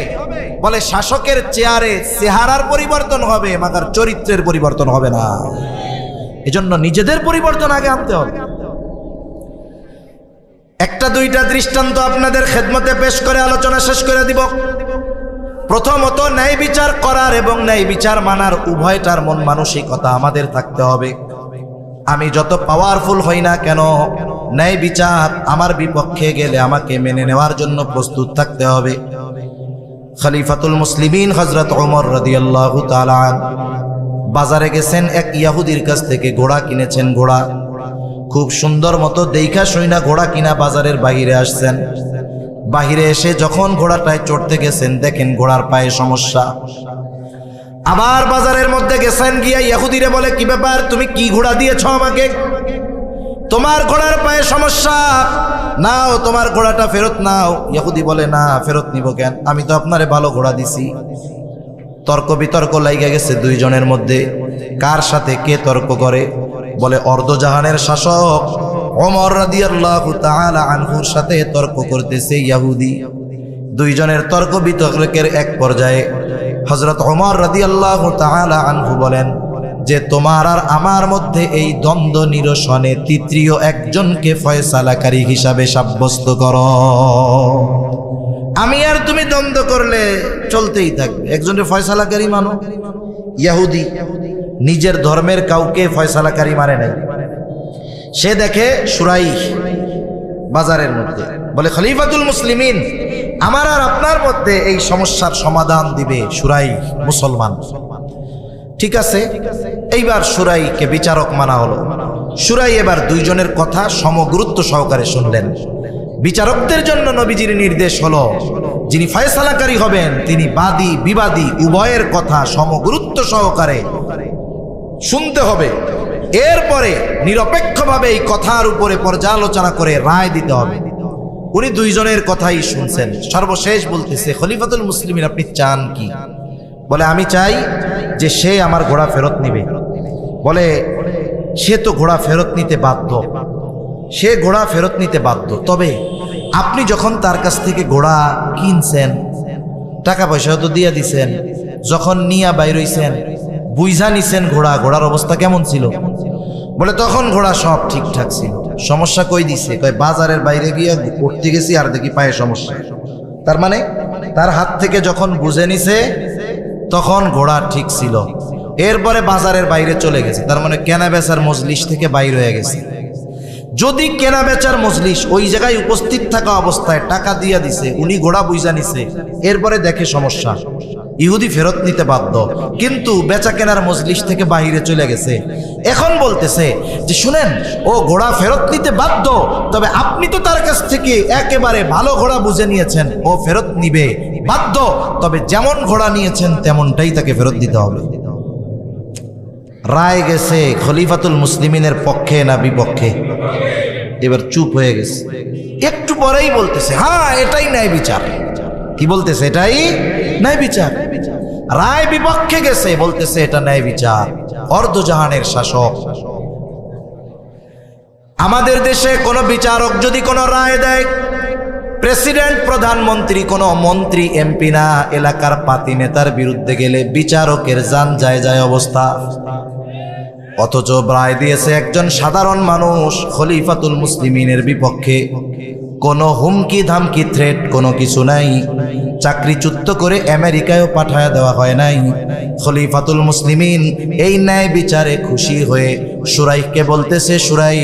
[SPEAKER 1] বলে শাসকের চেয়ারে চেহারার পরিবর্তন হবে, মাগার চরিত্রের পরিবর্তন হবে না। এজন্য নিজেদের পরিবর্তন আগে আনতে হবে। 1-2টা দৃষ্টান্ত আপনাদের খেদমতে পেশ করে আলোচনা শেষ করে দিব। প্রথমত, ন্যায় বিচার করার এবং ন্যায় বিচার মানার উভয়টার মন মানসিকতা আমাদের থাকতে হবে। আমি যত পাওয়ারফুল হই না কেন, ন্যায় বিচার আমার বিপক্ষে গেলে আমাকে মেনে নেওয়ার জন্য প্রস্তুত থাকতে হবে। খলিফাতুল মুসলিমিন হযরত ওমর রাদিয়াল্লাহু তাআলা বাজারে গেছেন, এক ইহুদির কাছ থেকে ঘোড়া কিনেছেন। ঘোড়া খুব সুন্দর মতো দেখা শুইনা ঘোড়া কিনা বাজারের বাইরে আসছেন। বাহিরে এসে যখন ঘোড়াটায় চড়তে গেছেন, দেখেন ঘোড়ার পায়ে সমস্যা। আবার বাজারের মধ্যে গেছেন, গিয়া ইহুদিরে বলে, কি ব্যাপার, তুমি কি ঘোড়া দিয়েছ আমাকে? তোমার ঘোড়ার পায়ে সমস্যা, নাও তোমার ঘোড়াটা ফেরত নাও। ইহুদি বলে, না, ফেরত নিব কেন, আমি তো আপনারে ভালো ঘোড়া দিছি। তর্ক বিতর্ক লাইগা গেছে দুইজনের মধ্যে। কার সাথে কে তর্ক করে? বলে অর্ধজাহানের শাসক ওমর রাদিয়াল্লাহু তাআলা আনহুর সাথে তর্ক করতেছে ইহুদি। দুইজনের তর্ক বিতর্কের এক পর্যায়ে হযরত ওমর রাদিয়াল্লাহু তাআলা আনহু বলেন যে, তোমার আর আমার মধ্যে এই দ্বন্দ্ব নিরসনে তৃতীয় একজনকে ফয়সালাকারী হিসাবে সাব্যস্ত করো। আমি আর তুমি দ্বন্দ্ব করলে চলতেই থাকবে, একজনের ফয়সালাকারী মানো। ইহুদি নিজের ধর্মের কাউকে ফয়সালাকারী মানে নাই। সে দেখে সুরাই বাজারের মধ্যে, বলে খলিফাতুল মুসলিমিন, আমার আর আপনার মধ্যে এই সমস্যার সমাধান দিবে সুরাই মুসলমান। ঠিক আছে, এইবার সুরাইকে বিচারক মানা হলো। সুরাই এবার দুইজনের কথা সমগুরুত্ব সহকারে শুনলেন। বিচারকদের জন্য নবীজির নির্দেশ হলো, যিনি ফয়সালাকারী হবেন তিনি বাদী বিবাদী উভয়ের কথা সমগুরুত্ব সহকারে শুনতে হবে। এরপরে নিরপেক্ষভাবে এই কথার উপরে পর্যালোচনা করে রায় দিতে হবে। উনি দুইজনের কথাই শুনছেন। সর্বশেষ বলতেছে, খলিফাতুল মুসলিমিন, আপনি চান কি? বলে, আমি চাই যে সে আমার ঘোড়া ফেরত নিবে। বলে, সে তো ঘোড়া ফেরত নিতে বাধ্য, সে ঘোড়া ফেরত নিতে বাধ্য, তবে আপনি যখন তার কাছ থেকে ঘোড়া কিনছেন, টাকা পয়সাও তো দিয়া দিছেন, যখন নিয়া বাইর হইছেন বুঝা নিছেন ঘোড়ার অবস্থা কেমন ছিল? বলে, তখন ঘোড়া সব ঠিকঠাক ছিল। সমস্যা কই দিছে? কয়, বাজারের বাইরে গিয়ে উঠতে গেছি আর দেখি পায়ে সমস্যা। তার মানে তার হাত থেকে যখন বুঝে নিছে তখন ঘোড়া ঠিক ছিল। এরপরে বাজারের বাইরে চলে গেছে, তার মানে কেনা বেচার মজলিস থেকে বাইর হয়ে গেছে। যদি কেনা বেচার মজলিস ওই জায়গায় উপস্থিত থাকা অবস্থায় টাকা দিয়া দিছে, উনি ঘোড়া বুঝা নিছে, এরপরে দেখে সমস্যা, ইহুদি ফেরত নিতে বাধ্য। কিন্তু বেচা কেনার মজলিস থেকে বাহিরে চলে গেছে। এখন বলতেছে যে, শুনেন, ও ঘোড়া ফেরত নিতে বাধ্য, তবে আপনি তো তার কাছ থেকে একেবারে ভালো ঘোড়া বুঝে নিয়েছেন, ও ফেরত নিবে বাধ্য, তবে যেমন ঘোড়া নিয়েছেন তেমনটাই তাকে ফেরত দিতে হবে। রায় গেছে খলিফাতুল মুসলিমিনের পক্ষে না বিপক্ষে? এবার চুপ হয়ে গেছে। একটু পরেই বলতেছে, হ্যাঁ, এটাই ন্যায় বিচার। কি বলতেছে? এটাই ন্যায় বিচার। রায় বিপক্ষে গেছে, বলতেছে এটা ন্যায় বিচার। অর্ধজাহানের শাসক। আমাদের দেশে কোনো বিচারক যদি কোনো রায় দেয়, প্রেসিডেন্ট, প্রধানমন্ত্রী, কোনো মন্ত্রী, এমপি না, এলাকার পাতি নেতার বিরুদ্ধে গেলে বিচারকের জান যায় যায় অবস্থা। অথচ রায় দিয়েছে একজন সাধারণ মানুষ খলিফাতুল মুসলিমিনের বিপক্ষে। কোনো হুমকি ধামকি থ্রেট কোনো কিছু নাই। চাকরিচ্যুত করে আমেরিকায়ও পাঠায় দেওয়া হয় নাই। খলিফাতুল মুসলিমিন এই ন্যায় বিচারে খুশি হয়ে সুরাইকে বলতেছে, সুরাই,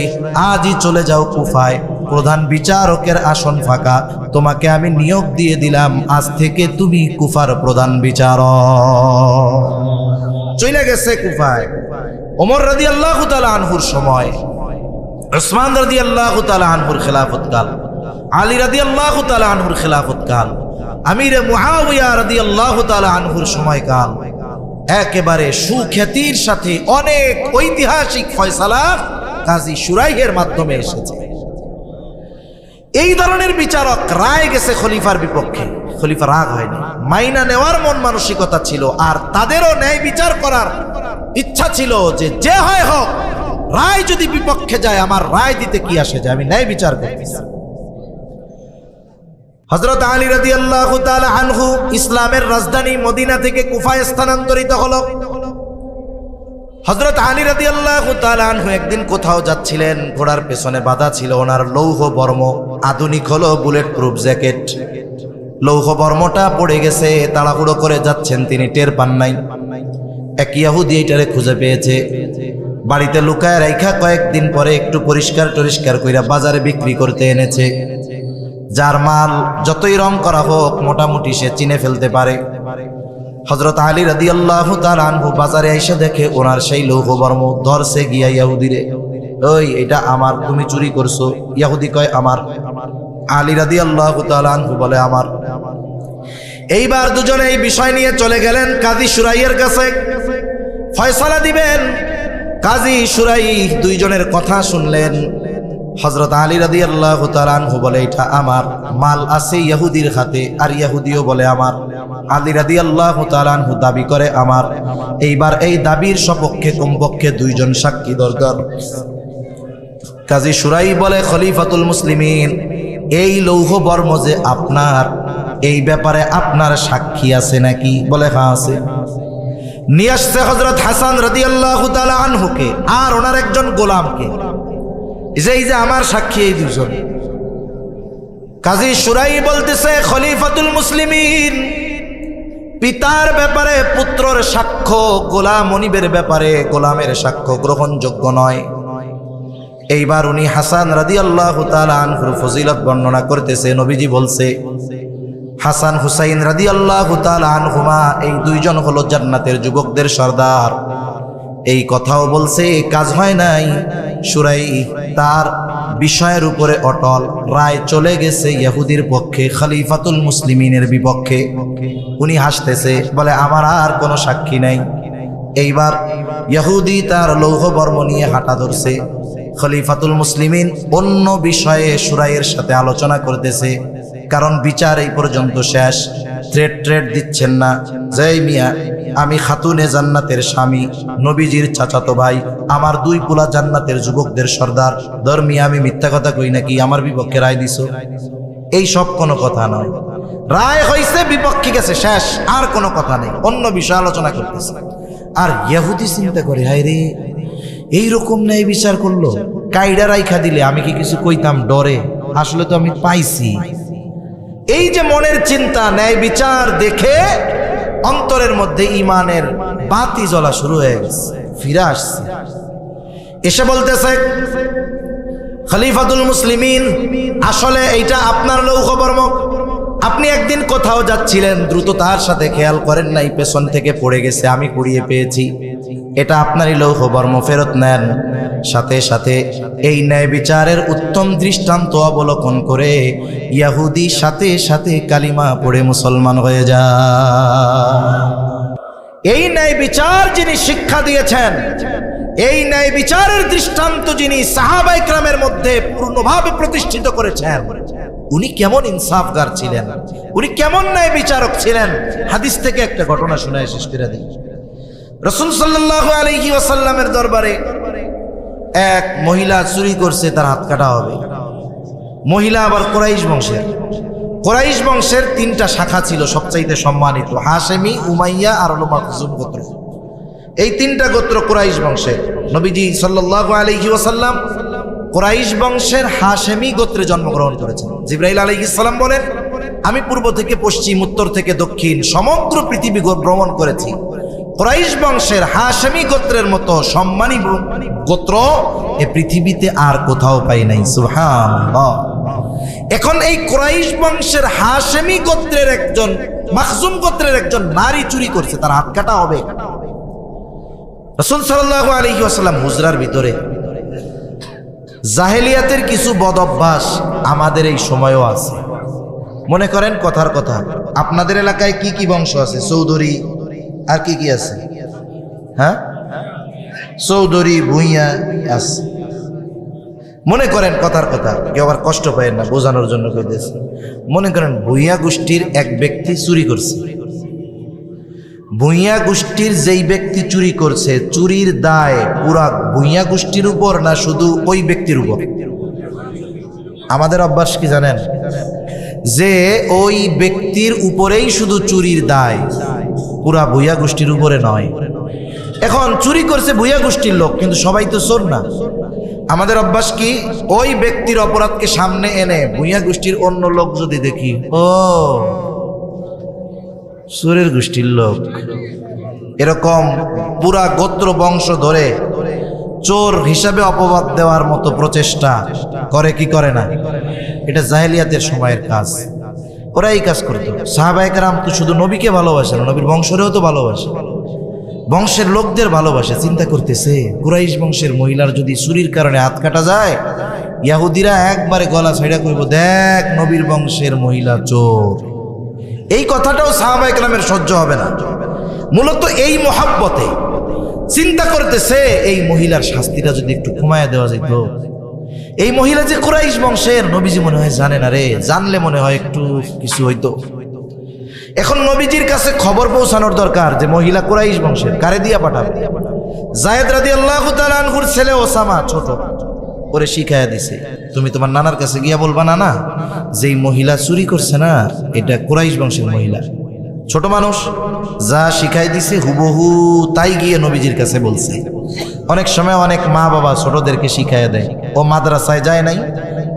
[SPEAKER 1] আজই চলে যাও কুফায়, প্রধান বিচারকের আসন ফাঁকা, তোমাকে আমি নিয়োগ দিয়ে দিলাম, আজ থেকে তুমি কুফার প্রধান বিচারক। চলে গেছে কুফায়। ওমর রাদিয়াল্লাহু তাআলা আনহুর সময়, উসমান রাদিয়াল্লাহু তাআলা আনহুর খেলাফতকাল, আলী রাদিয়াল্লাহু তাআলা আনহুর খেলাফতকাল, আমিরে মুআবিয়া রাদিয়াল্লাহু তাআলা আনহুর সময়কাল, একেবারে সুখ্যাতির সাথে অনেক ঐতিহাসিক ফয়সালা কাজী সুরাইহের মাধ্যমে এসেছে। এই ধরনের বিচারক রায় গেছে খলিফার বিপক্ষে, খলিফা রাগ হয়নি, মাইনা নেওয়ার মন মানসিকতা ছিল। আর তাদেরও ন্যায় বিচার করার ইচ্ছা ছিল যে যে হয় হোক, রায় যদি বিপক্ষে যায় আমার রায় দিতে কি আসে যায়, আমি ন্যায় বিচার করতেছি। হযরত আলী রাদিয়াল্লাহু তাআলা আনহু ইসলামের রাজধানী মদিনা থেকে কুফায় স্থানান্তরিত হলো। হযরত আলী রাদিয়াল্লাহু তাআলা আনহু একদিন কোথাও যাচ্ছিলেন, ঘোড়ার পেছনে বাঁধা ছিল ওনার লৌহ বর্ম, আধুনিক হলো বুলেট প্রুফ জ্যাকেট। লৌহ বর্মটা পড়ে গেছে, তাড়াহুড়ো করে যাচ্ছেন, তিনি টের পান নাই। এক ইহুদি এটারে খুঁজে পেয়েছে, বাড়িতে লুকায় রাইখা কয়েকদিন পরে একটু পরিষ্কার টরিষ্কার কইরা বাজারে বিক্রি করতে এনেছে। যার মাল যতই রং করা হোক মোটামুটি সে চিনে ফেলতে পারে। হযরত আলী রাদিয়াল্লাহু তাআলা আনহু বাজারে এসে দেখে ওনার সেই লৌহ বর্ম, ধরছে গিয়া ইহুদিরে, ওই এটা আমার, তুমি চুরি করছো। ইহুদি কয় আমার। আলী রাদিয়াল্লাহু তাআলা আনহু বলে আমার। এইবার দুজনে এই বিষয় নিয়ে চলে গেলেন কাজী সুরাইয়ের কাছে, ফয়সালা দিবেন। কাজী সুরাই দুইজনের কথা শুনলেন। হযরত আলী রাদিয়াল্লাহু তাআলা আনহু বলে, এটা আমার মাল আছে ইহুদির হাতে, আর ইহুদিও বলে আমার। আলী রাদিয়াল্লাহু তাআলা আনহু দাবি করে আমার। এইবার এই দাবির সপক্ষে কমপক্ষে দুইজন সাক্ষী দরকার। কাজী সুরাই বলে, খলিফাতুল মুসলিমিন, এই লৌহ বর্ম যে আপনার, এই ব্যাপারে আপনার সাক্ষী আছে নাকি? বলে হ্যাঁ আছে। নিয়ে আসছে হযরত হাসান রাদিয়াল্লাহু তাআলা আনহুকে আর ওনার একজন গোলামকে, এই যে আমার সাক্ষী এই দুজন। কাজী সুরাই বলতেছে, খলিফাতুল মুসলিমিন, পিতার ব্যাপারে পুত্রের সাক্ষ্য, গোলাম মনিবের ব্যাপারে গোলামের সাক্ষ্য গ্রহণযোগ্য নয়। এইবার উনি হাসান রাদিয়াল্লাহু তাআলা আনহুর ফজিলত বর্ণনা করতেছে। নবীজি বলছে, হাসান হুসাইন রাদিয়াল্লাহু তাআলা আনহুমা এই দুইজন হলো জান্নাতের যুবকদের সর্দার। এই কথাও বলছে, কাজ হয় নাই। সুরাই তার বিষয়ের উপরে অটল, রায় চলে গেছে ইহুদির পক্ষে, খলিফাতুল মুসলিমিনের বিপক্ষে। উনি হাসতেছে, বলে আমার আর কোনো সাক্ষী নাই। এইবার ইহুদি তার লৌহ বর্ম নিয়ে হাঁটা ধরছে। খলিফাতুল মুসলিমিন অন্য বিষয়ে সুরাইয়ের সাথে আলোচনা করতেছে, কারণ বিচার এই পর্যন্ত শেষ। থ্রেট দিচ্ছেন না, জয় মিয়া, আমি খাতুনে জান্নাতের স্বামী, নবীজির চাচাতো ভাই, আমার দুই পোলা জান্নাতের যুবকদের সর্দার, ধর্মিয়া আমি মিথ্যা কথা কই নাকি? আমার বিপক্ষে রায় দিছো? এই সব কোনো কথা নয়। রায় হইছে, বিপক্ষে গেছে, শেষ, আর কোনো কথা নেই। অন্য বিষয় আলোচনা করতেছে। আর ইহুদি চিন্তা করে, হায় রে, এইরকম ন্যায় বিচার করলো, কাইডা রাইখা দিলে আমি কি কিছু কইতাম ডরে? আসলে তো আমি পাইছি। এই যে মনের চিন্তা, ন্যায় বিচার দেখে অন্তরের মধ্যে ইমানের বাতি জ্বলা শুরু হয়ে গেছে। ফিরে আসছে, এসে বলতেছে, খলিফাতুল মুসলিমিন, আসলে এইটা আপনার লৌহ বর্ম। আপনি একদিন কোথাও যাচ্ছিলেন, দ্রুততার সাথে খেয়াল করেন নাই, পেছন থেকে পড়ে গেছে, আমি কুড়িয়ে পেয়েছি। এটা আপনারই লৌহ বর্ম, ফেরত নেন। সাথে সাথে এই ন্যায় বিচারের উত্তম দৃষ্টান্ত অবলোকন করে ইহুদি সাথে সাথে কালিমা পড়ে মুসলমান হয়ে যায়। এই ন্যায় বিচার যিনি শিক্ষা দিয়েছেন, এই ন্যায় বিচারের দৃষ্টান্ত যিনি সাহাবায়ে কেরামের মধ্যে পূর্ণভাবে প্রতিষ্ঠিত করেছেন, উনি কেমন ইনসাফগার ছিলেন, উনি কেমন ন্যায় বিচারক ছিলেন। হাদিস থেকে একটা ঘটনা শোনায় শেষ করে দিই। রাসূল সাল্লাল্লাহু আলাইহি ওয়াসাল্লামের দরবারে এক মহিলা চুরি করছে, তার হাত কাটা হবে। মহিলা আবার কুরাইশ বংশের। কুরাইশ বংশের তিনটা শাখা ছিল সবচাইতে সম্মানিত, হাশেমি, উমাইয়া আর মাখজুম গোত্র। এই তিনটা গোত্র কুরাইশ বংশের। নবীজি সাল্লাল্লাহু আলাইহি ওয়াসাল্লাম কুরাইশ বংশের হাশেমি গোত্রে জন্মগ্রহণ করেছেন। জিবরাইল আলাইহিস সালাম বলেন, আমি পূর্ব থেকে পশ্চিম, উত্তর থেকে দক্ষিণ সমগ্র পৃথিবী ভ্রমণ করেছি। কুরাইশ বংশের হাশেমি গোত্রের মতো সম্মানী গোত্র এ পৃথিবীতে আর কোথাও পাই নাই। সুবহানাল্লাহ। এখন এই কুরাইশ বংশের হাশেমি গোত্রের একজন, মাখজুম গোত্রের একজন নারী চুরি করছে, তার হাত কাটা হবে। রাসূল সাল্লাল্লাহু আলাইহি ওয়াসাল্লাম হুজরার ভিতরে, জাহেলিয়াতের কিছু বদ অভ্যাস আমাদের এই সময়ও আছে। মনে করেন কথার কথা, আপনাদের এলাকায় কি কি বংশ আছে? চৌধুরী আর কি কি আছে? হ্যাঁ, চৌধুরী, ভুইয়া আছে। মনে করেন কথার কথা, কেউ আবার কষ্ট পায় না, বোঝানোর জন্য কইতেছে। মনে করেন ভুইয়া গোষ্ঠীর এক ব্যক্তি চুরি করছে। ভুইয়া গোষ্ঠীর যেই ব্যক্তি চুরি করছে, চুরির দায় পুরা ভুইয়া গোষ্ঠীর উপর না শুধু ওই ব্যক্তির উপর? আমাদের অভ্যাস কি জানেন? যে ওই ব্যক্তির উপরেই শুধু চুরির দায়, পুরা ভুইয়া গোষ্ঠীর উপরে নয়। এখন চুরি করছে ভুইয়া গোষ্ঠীর লোক, কিন্তু সবাই তো চোর না। আমাদের অভ্যাস কি, ওই ব্যক্তির অপরাধকে সামনে এনে ভুইয়া গোষ্ঠীর অন্য লোক যদি দেখি, ও চোরের গোষ্ঠীর লোক, এরকম পুরা গোত্র বংশ ধরে চোর হিসাবে অপবাদ দেওয়ার মতো প্রচেষ্টা করে কি করে না? এটা জাহেলিয়াতের সময়ের কাজ। ওরা এই কাজ করতো। সাহাবায়ে কেরাম তো শুধু নবীকে ভালোবাসে না, নবীর বংশরেও তো ভালোবাসে, বংশের লোকদের ভালোবাসে। চিন্তা করতেছে, কুরাইশ বংশের মহিলার যদি চুরির কারণে হাত কাটা যায়, ইহুদিরা একবারে গলা ছাইড়া কইব, দেখ নবীর বংশের মহিলা চোর। এই কথাটাও সাহাবায়ে কেরামের সহ্য হবে না। মূলত এই মহাব্বতে চিন্তা করতেছে এই মহিলার শাস্তিটা যদি একটু কমায় দেওয়া যেত। এই মহিলা যে কুরাইশ বংশের, নবীজি মনে হয় জানে না রে, জানলে মনে হয় একটু কিছু হইতো। এখন নবীজির কাছে খবর পৌঁছানোর দরকার যে মহিলা কুরাইশ বংশের, কারে দিয়া পাঠাবে? যায়েদ রাদিয়াল্লাহু তাআলা আনহুর ছেলে ওসামা ছোট, ওরে শিখাইয়া দিছে, তুমি তোমার নানার কাছে গিয়া বলবা, নানা যেই মহিলা চুরি করছে না এটা কুরাইশ বংশের মহিলা। ছোট মানুষ যা শিখাই দিছে হুবহু তাই গিয়ে নবীজির কাছে বলছে। অনেক সময় অনেক মা বাবা ছোটদেরকে শিখাইয়া দেয়, ও মাদ্রাসায় যায় নাই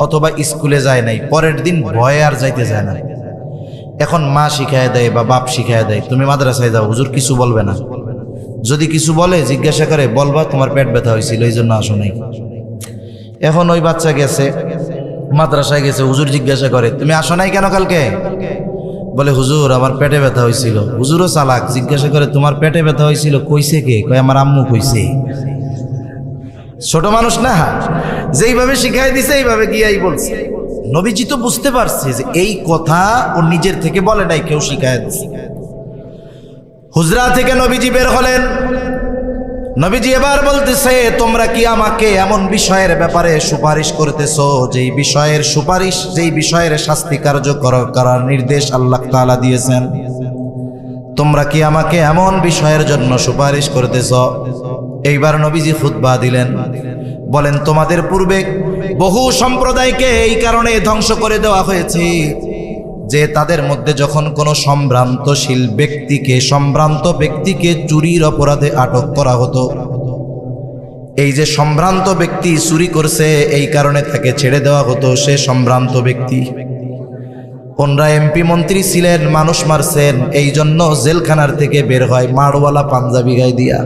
[SPEAKER 1] অথবা স্কুলে যায় নাই, পরের দিন ভয়ে আর যাইতে যায় না। এখন মা শিখাইয়া দেয় বা বাপ শিখাইয়া দেয়, তুমি মাদ্রাসায় যাও, হুজুর কিছু বলবে না। যদি কিছু বলে জিজ্ঞাসা করে, বলবা তোমার পেট ব্যথা হয়েছিল এই জন্য আসো নাই। এখন ওই বাচ্চা গেছে মাদ্রাসায় গেছে, হুজুর জিজ্ঞাসা করে তুমি আসো নাই কেন কালকে? বলে হুজুর আমার পেটে ব্যথা হয়েছিল। হুজুরও চালাক, জিজ্ঞাসা করে তোমার পেটে ব্যথা হয়েছিল কইছে কে? কয় আমার আম্মু কইছে। ছোট মানুষ না, যেইভাবে শিখাই দিছে এইভাবে গিয়াই বলছে। নবীজি তো বুঝতে পারছে যে এই কথা ও নিজের থেকে বলে নাই, কেউ শিখাই দিছে। হুজরা থেকে নবীজি বের হলেন। নবীজি এবার বলতেছে, তোমরা কি আমাকে এমন বিষয়ের ব্যাপারে সুপারিশ করতেছো যেই বিষয়ের সুপারিশ, যেই বিষয়ের শাস্তি কার্যকর করার নির্দেশ আল্লাহ তাআলা দিয়েছেন? তোমরা কি আমাকে এমন বিষয়ের জন্য সুপারিশ করতেছো? এইবার নবীজি খুতবা দিলেন, বলেন তোমাদের পূর্বে বহু সম্প্রদায়কে এই কারণে ধ্বংস করে দেওয়া হয়েছে যে তাদের মধ্যে যখন কোনো সম্ভ্রান্ত ব্যক্তিকে চুরির অপরাধে আটক করা হতো, এই যে সম্ভ্রান্ত ব্যক্তি চুরি করছে এই কারণে তাকে ছেড়ে দেওয়া হতো। সে সম্ভ্রান্ত ব্যক্তি, ওনরা এমপি মন্ত্রী ছিলেন, মানুষ মারছেন, এই জন্য জেলখানার থেকে বের হয় মারওয়ালা পাঞ্জাবি গায়ে দিয়া,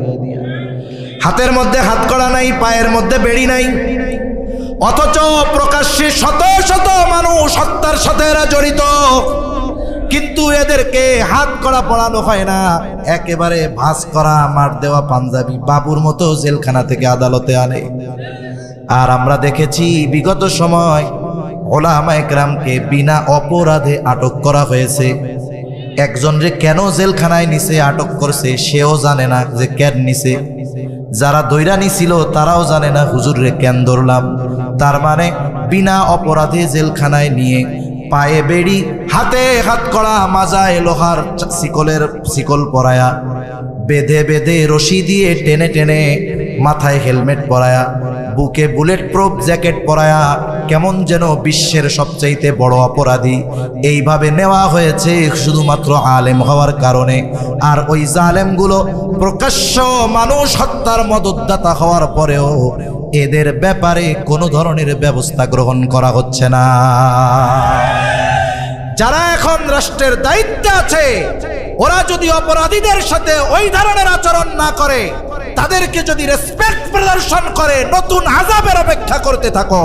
[SPEAKER 1] হাতের মধ্যে হাতকড়া নাই, পায়ের মধ্যে বেড়ি নাই, অথচ প্রকাশ্যে শত শত মানুষ হত্যার সাথে এরা জড়িত, কিন্তু এদেরকে হাত করা পড়ানো হয় না, একেবারে ভাঁজ করা মার দেওয়া পাঞ্জাবি বাবুর মতো জেলখানা থেকে আদালতে আনে। আর আমরা দেখেছি বিগত সময় উলামায়ে কেরামকে বিনা অপরাধে আটক করা হয়েছে। একজনরে কেন জেলখানায় নিছে, আটক করছে, সেও জানে না যে কেন নিছে। যারা দৈরা নিছিল তারাও জানে না হুজুরে কেন ধরলাম। তার মানে বিনা অপরাধে জেলখানায় নিয়ে পায়ে বেড়ি, হাতে হাত কড়া, মাজায় লোহার শিকল পরায়া, বেঁধে বেঁধে রশি দিয়ে টেনে টেনে, মাথায় হেলমেট পরায়া, বুকে বুলেট প্রুফ জ্যাকেট পরায়া, কেমন যেন বিশ্বের সবচাইতে বড় অপরাধী এইভাবে নেওয়া হয়েছে শুধুমাত্র আলেম হওয়ার কারণে। আর ওই জালেমগুলো প্রকাশ্য মানুষ হত্যার মদতদাতা হওয়ার পরেও এদের ব্যাপারে কোনো ধরনের ব্যবস্থা গ্রহণ করা হচ্ছে না। যারা এখন রাষ্ট্রের দায়িত্বে আছে, ওরা যদি অপরাধীদের সাথে ওই ধরনের আচরণ না করে, তাদেরকে যদি রেসপেক্ট প্রদর্শন করে, নতুন আযাবের অপেক্ষা করতে থাকো।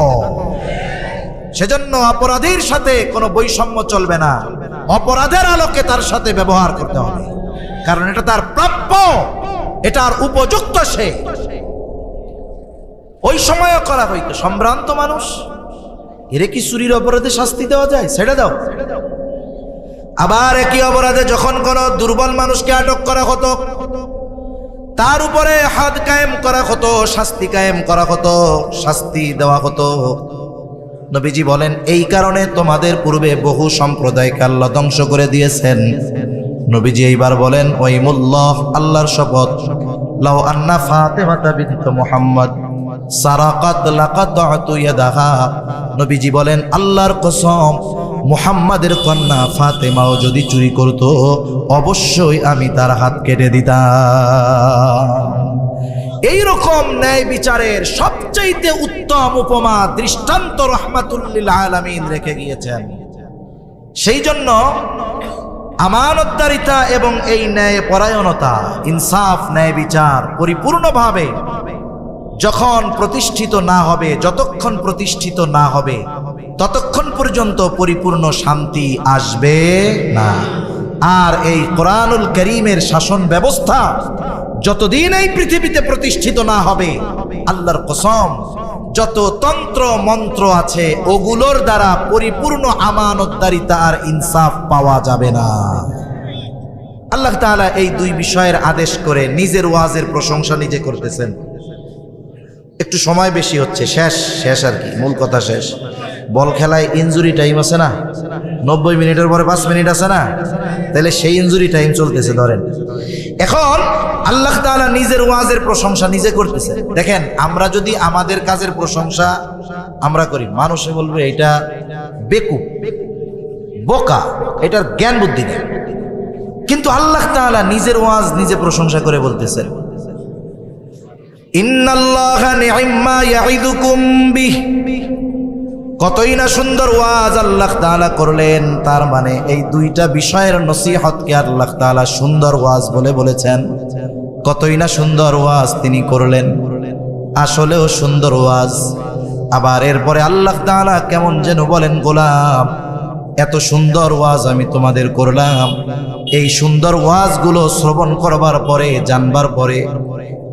[SPEAKER 1] সেজন্য অপরাধীর সাথে কোনো বৈষম্য চলবে না, অপরাধের আলোকে তার সাথে ব্যবহার করতে হবে, কারণ এটা তার প্রাপ্য, এটার উপযুক্ত সে। ওই সময়ও করা হইতো সম্ভ্রান্ত মানুষ, এরে কি চুরির অপরাধে শাস্তি দেওয়া যায়? সেটা দাও। আবার একই অপরাধে যখন কোন দুর্বল মানুষকে আটক করা হতো, তার উপরে হাদ কায়েম করা হতো, শাস্তি কায়েম করা হতো, শাস্তি দেওয়া হতো। নবীজি বলেন এই কারণে তোমাদের পূর্বে বহু সম্প্রদায়কে আল্লাহ ধ্বংস করে দিয়েছেন। নবীজি এইবার বলেন ওয়াইমুল্লাহ, আল্লাহর শপথ, লাউ আন্না ফাতিমাতা বিনত মুহাম্মদ সারাকাত লাকাতআতু ইয়াদাহা। নবীজি বলেন আল্লাহর কসম, মুহাম্মাদের কন্যা ফাতেমাও যদি চুরি করত অবশ্যই আমি তার হাত কেটে দিতাম। এইরকম ন্যায় বিচারের সবচাইতে উত্তম উপমা দৃষ্টান্ত রাহমাতুল লিল আলামিন রেখে গিয়েছেন। সেই জন্য আমানতদারিতা এবং এই ন্যায় পরায়ণতা, ইনসাফ, ন্যায় বিচার পরিপূর্ণভাবে যখন প্রতিষ্ঠিত না হবে, যতক্ষণ প্রতিষ্ঠিত না হবে ততক্ষণ পর্যন্ত পরিপূর্ণ শান্তি আসবে না। আর এই কোরআনুল কারীমের শাসন ব্যবস্থা যতদিন এই পৃথিবীতে প্রতিষ্ঠিত না হবে, আল্লাহর কসম যত তন্ত্র মন্ত্র আছে ওগুলোর দ্বারা পরিপূর্ণ আমানতদারিতা আর ইনসাফ পাওয়া যাবে না। আল্লাহ তাআলা এই দুই বিষয়ের আদেশ করে নিজের ওয়াজের প্রশংসা নিজে করতেছেন। একটু সময় বেশি হচ্ছে, শেষ আর কি, মূল কথা শেষ। বল খেলায় ইনজুরি টাইম আছে না, 90 মিনিটের পরে 5 মিনিট আছে না, তাহলে সেই ইনজুরি টাইম চলতেছে ধরেন। এখন আল্লাহ তাআলা নিজের ওয়াজের প্রশংসা নিজে করতেছে। দেখেন, আমরা যদি আমাদের কাজের প্রশংসা আমরা করি, মানুষে বলবে এটা বেকুব, বোকা, এটার জ্ঞান বুদ্ধি নেই। কিন্তু আল্লাহ তাআলা নিজের ওয়াজ নিজে প্রশংসা করে বলতেছেন, ইন্নাল্লাহা নি'ম্মা ইয়াইদুকুম বিহ। কতই না সুন্দর ওয়াজ আল্লাহ তাআলা করলেন। তার মানে এই দুইটা বিষয়ের নসিহতকে আল্লাহ তাআলা সুন্দর ওয়াজ বলে বলেছেন। কতই না সুন্দর ওয়াজ তিনি করলেন, আসলেও সুন্দর ওয়াজ। আবার এরপরে আল্লাহ তাআলা কেমন যেন বলেন, গোলাম এত সুন্দর ওয়াজ আমি তোমাদের করলাম, এই সুন্দর ওয়াজগুলো শ্রবণ করবার পরে, জানবার পরে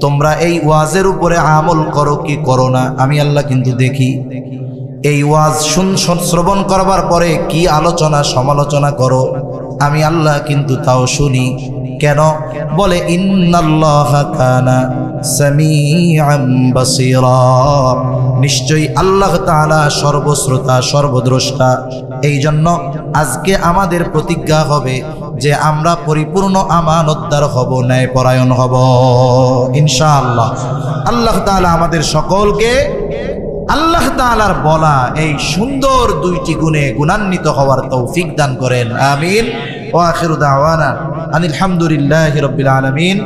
[SPEAKER 1] তোমরা এই ওয়াজের উপরে আমল করো কি করো না, আমি আল্লাহ কিন্তু দেখি। এই ওয়াজ শ্রবণ করবার পরে কি আলোচনা সমালোচনা করো, আমি আল্লাহ কিন্তু তাও শুনি। কেন? বলে ইন্নাল্লাহা কানা সামিআম বাসীরা, নিশ্চয়ই আল্লাহ তাআলা সর্বশ্রোতা সর্বদ্রষ্টা। এই জন্য আজকে আমাদের প্রতিজ্ঞা হবে যে আমরা পরিপূর্ণ আমানতদার হব, ন্যায়পরায়ণ হব ইনশাআল্লাহ। আল্লাহ তাআলা আমাদের সকলকে আল্লাহ তাআলার বলা এই সুন্দর দুইটি গুণে গুণান্বিত হওয়ার তৌফিক দান করেন, আমিন। ওয়া আখিরু দাওয়ানা আনিল হামদুলিল্লাহি রাব্বিল আলামিন।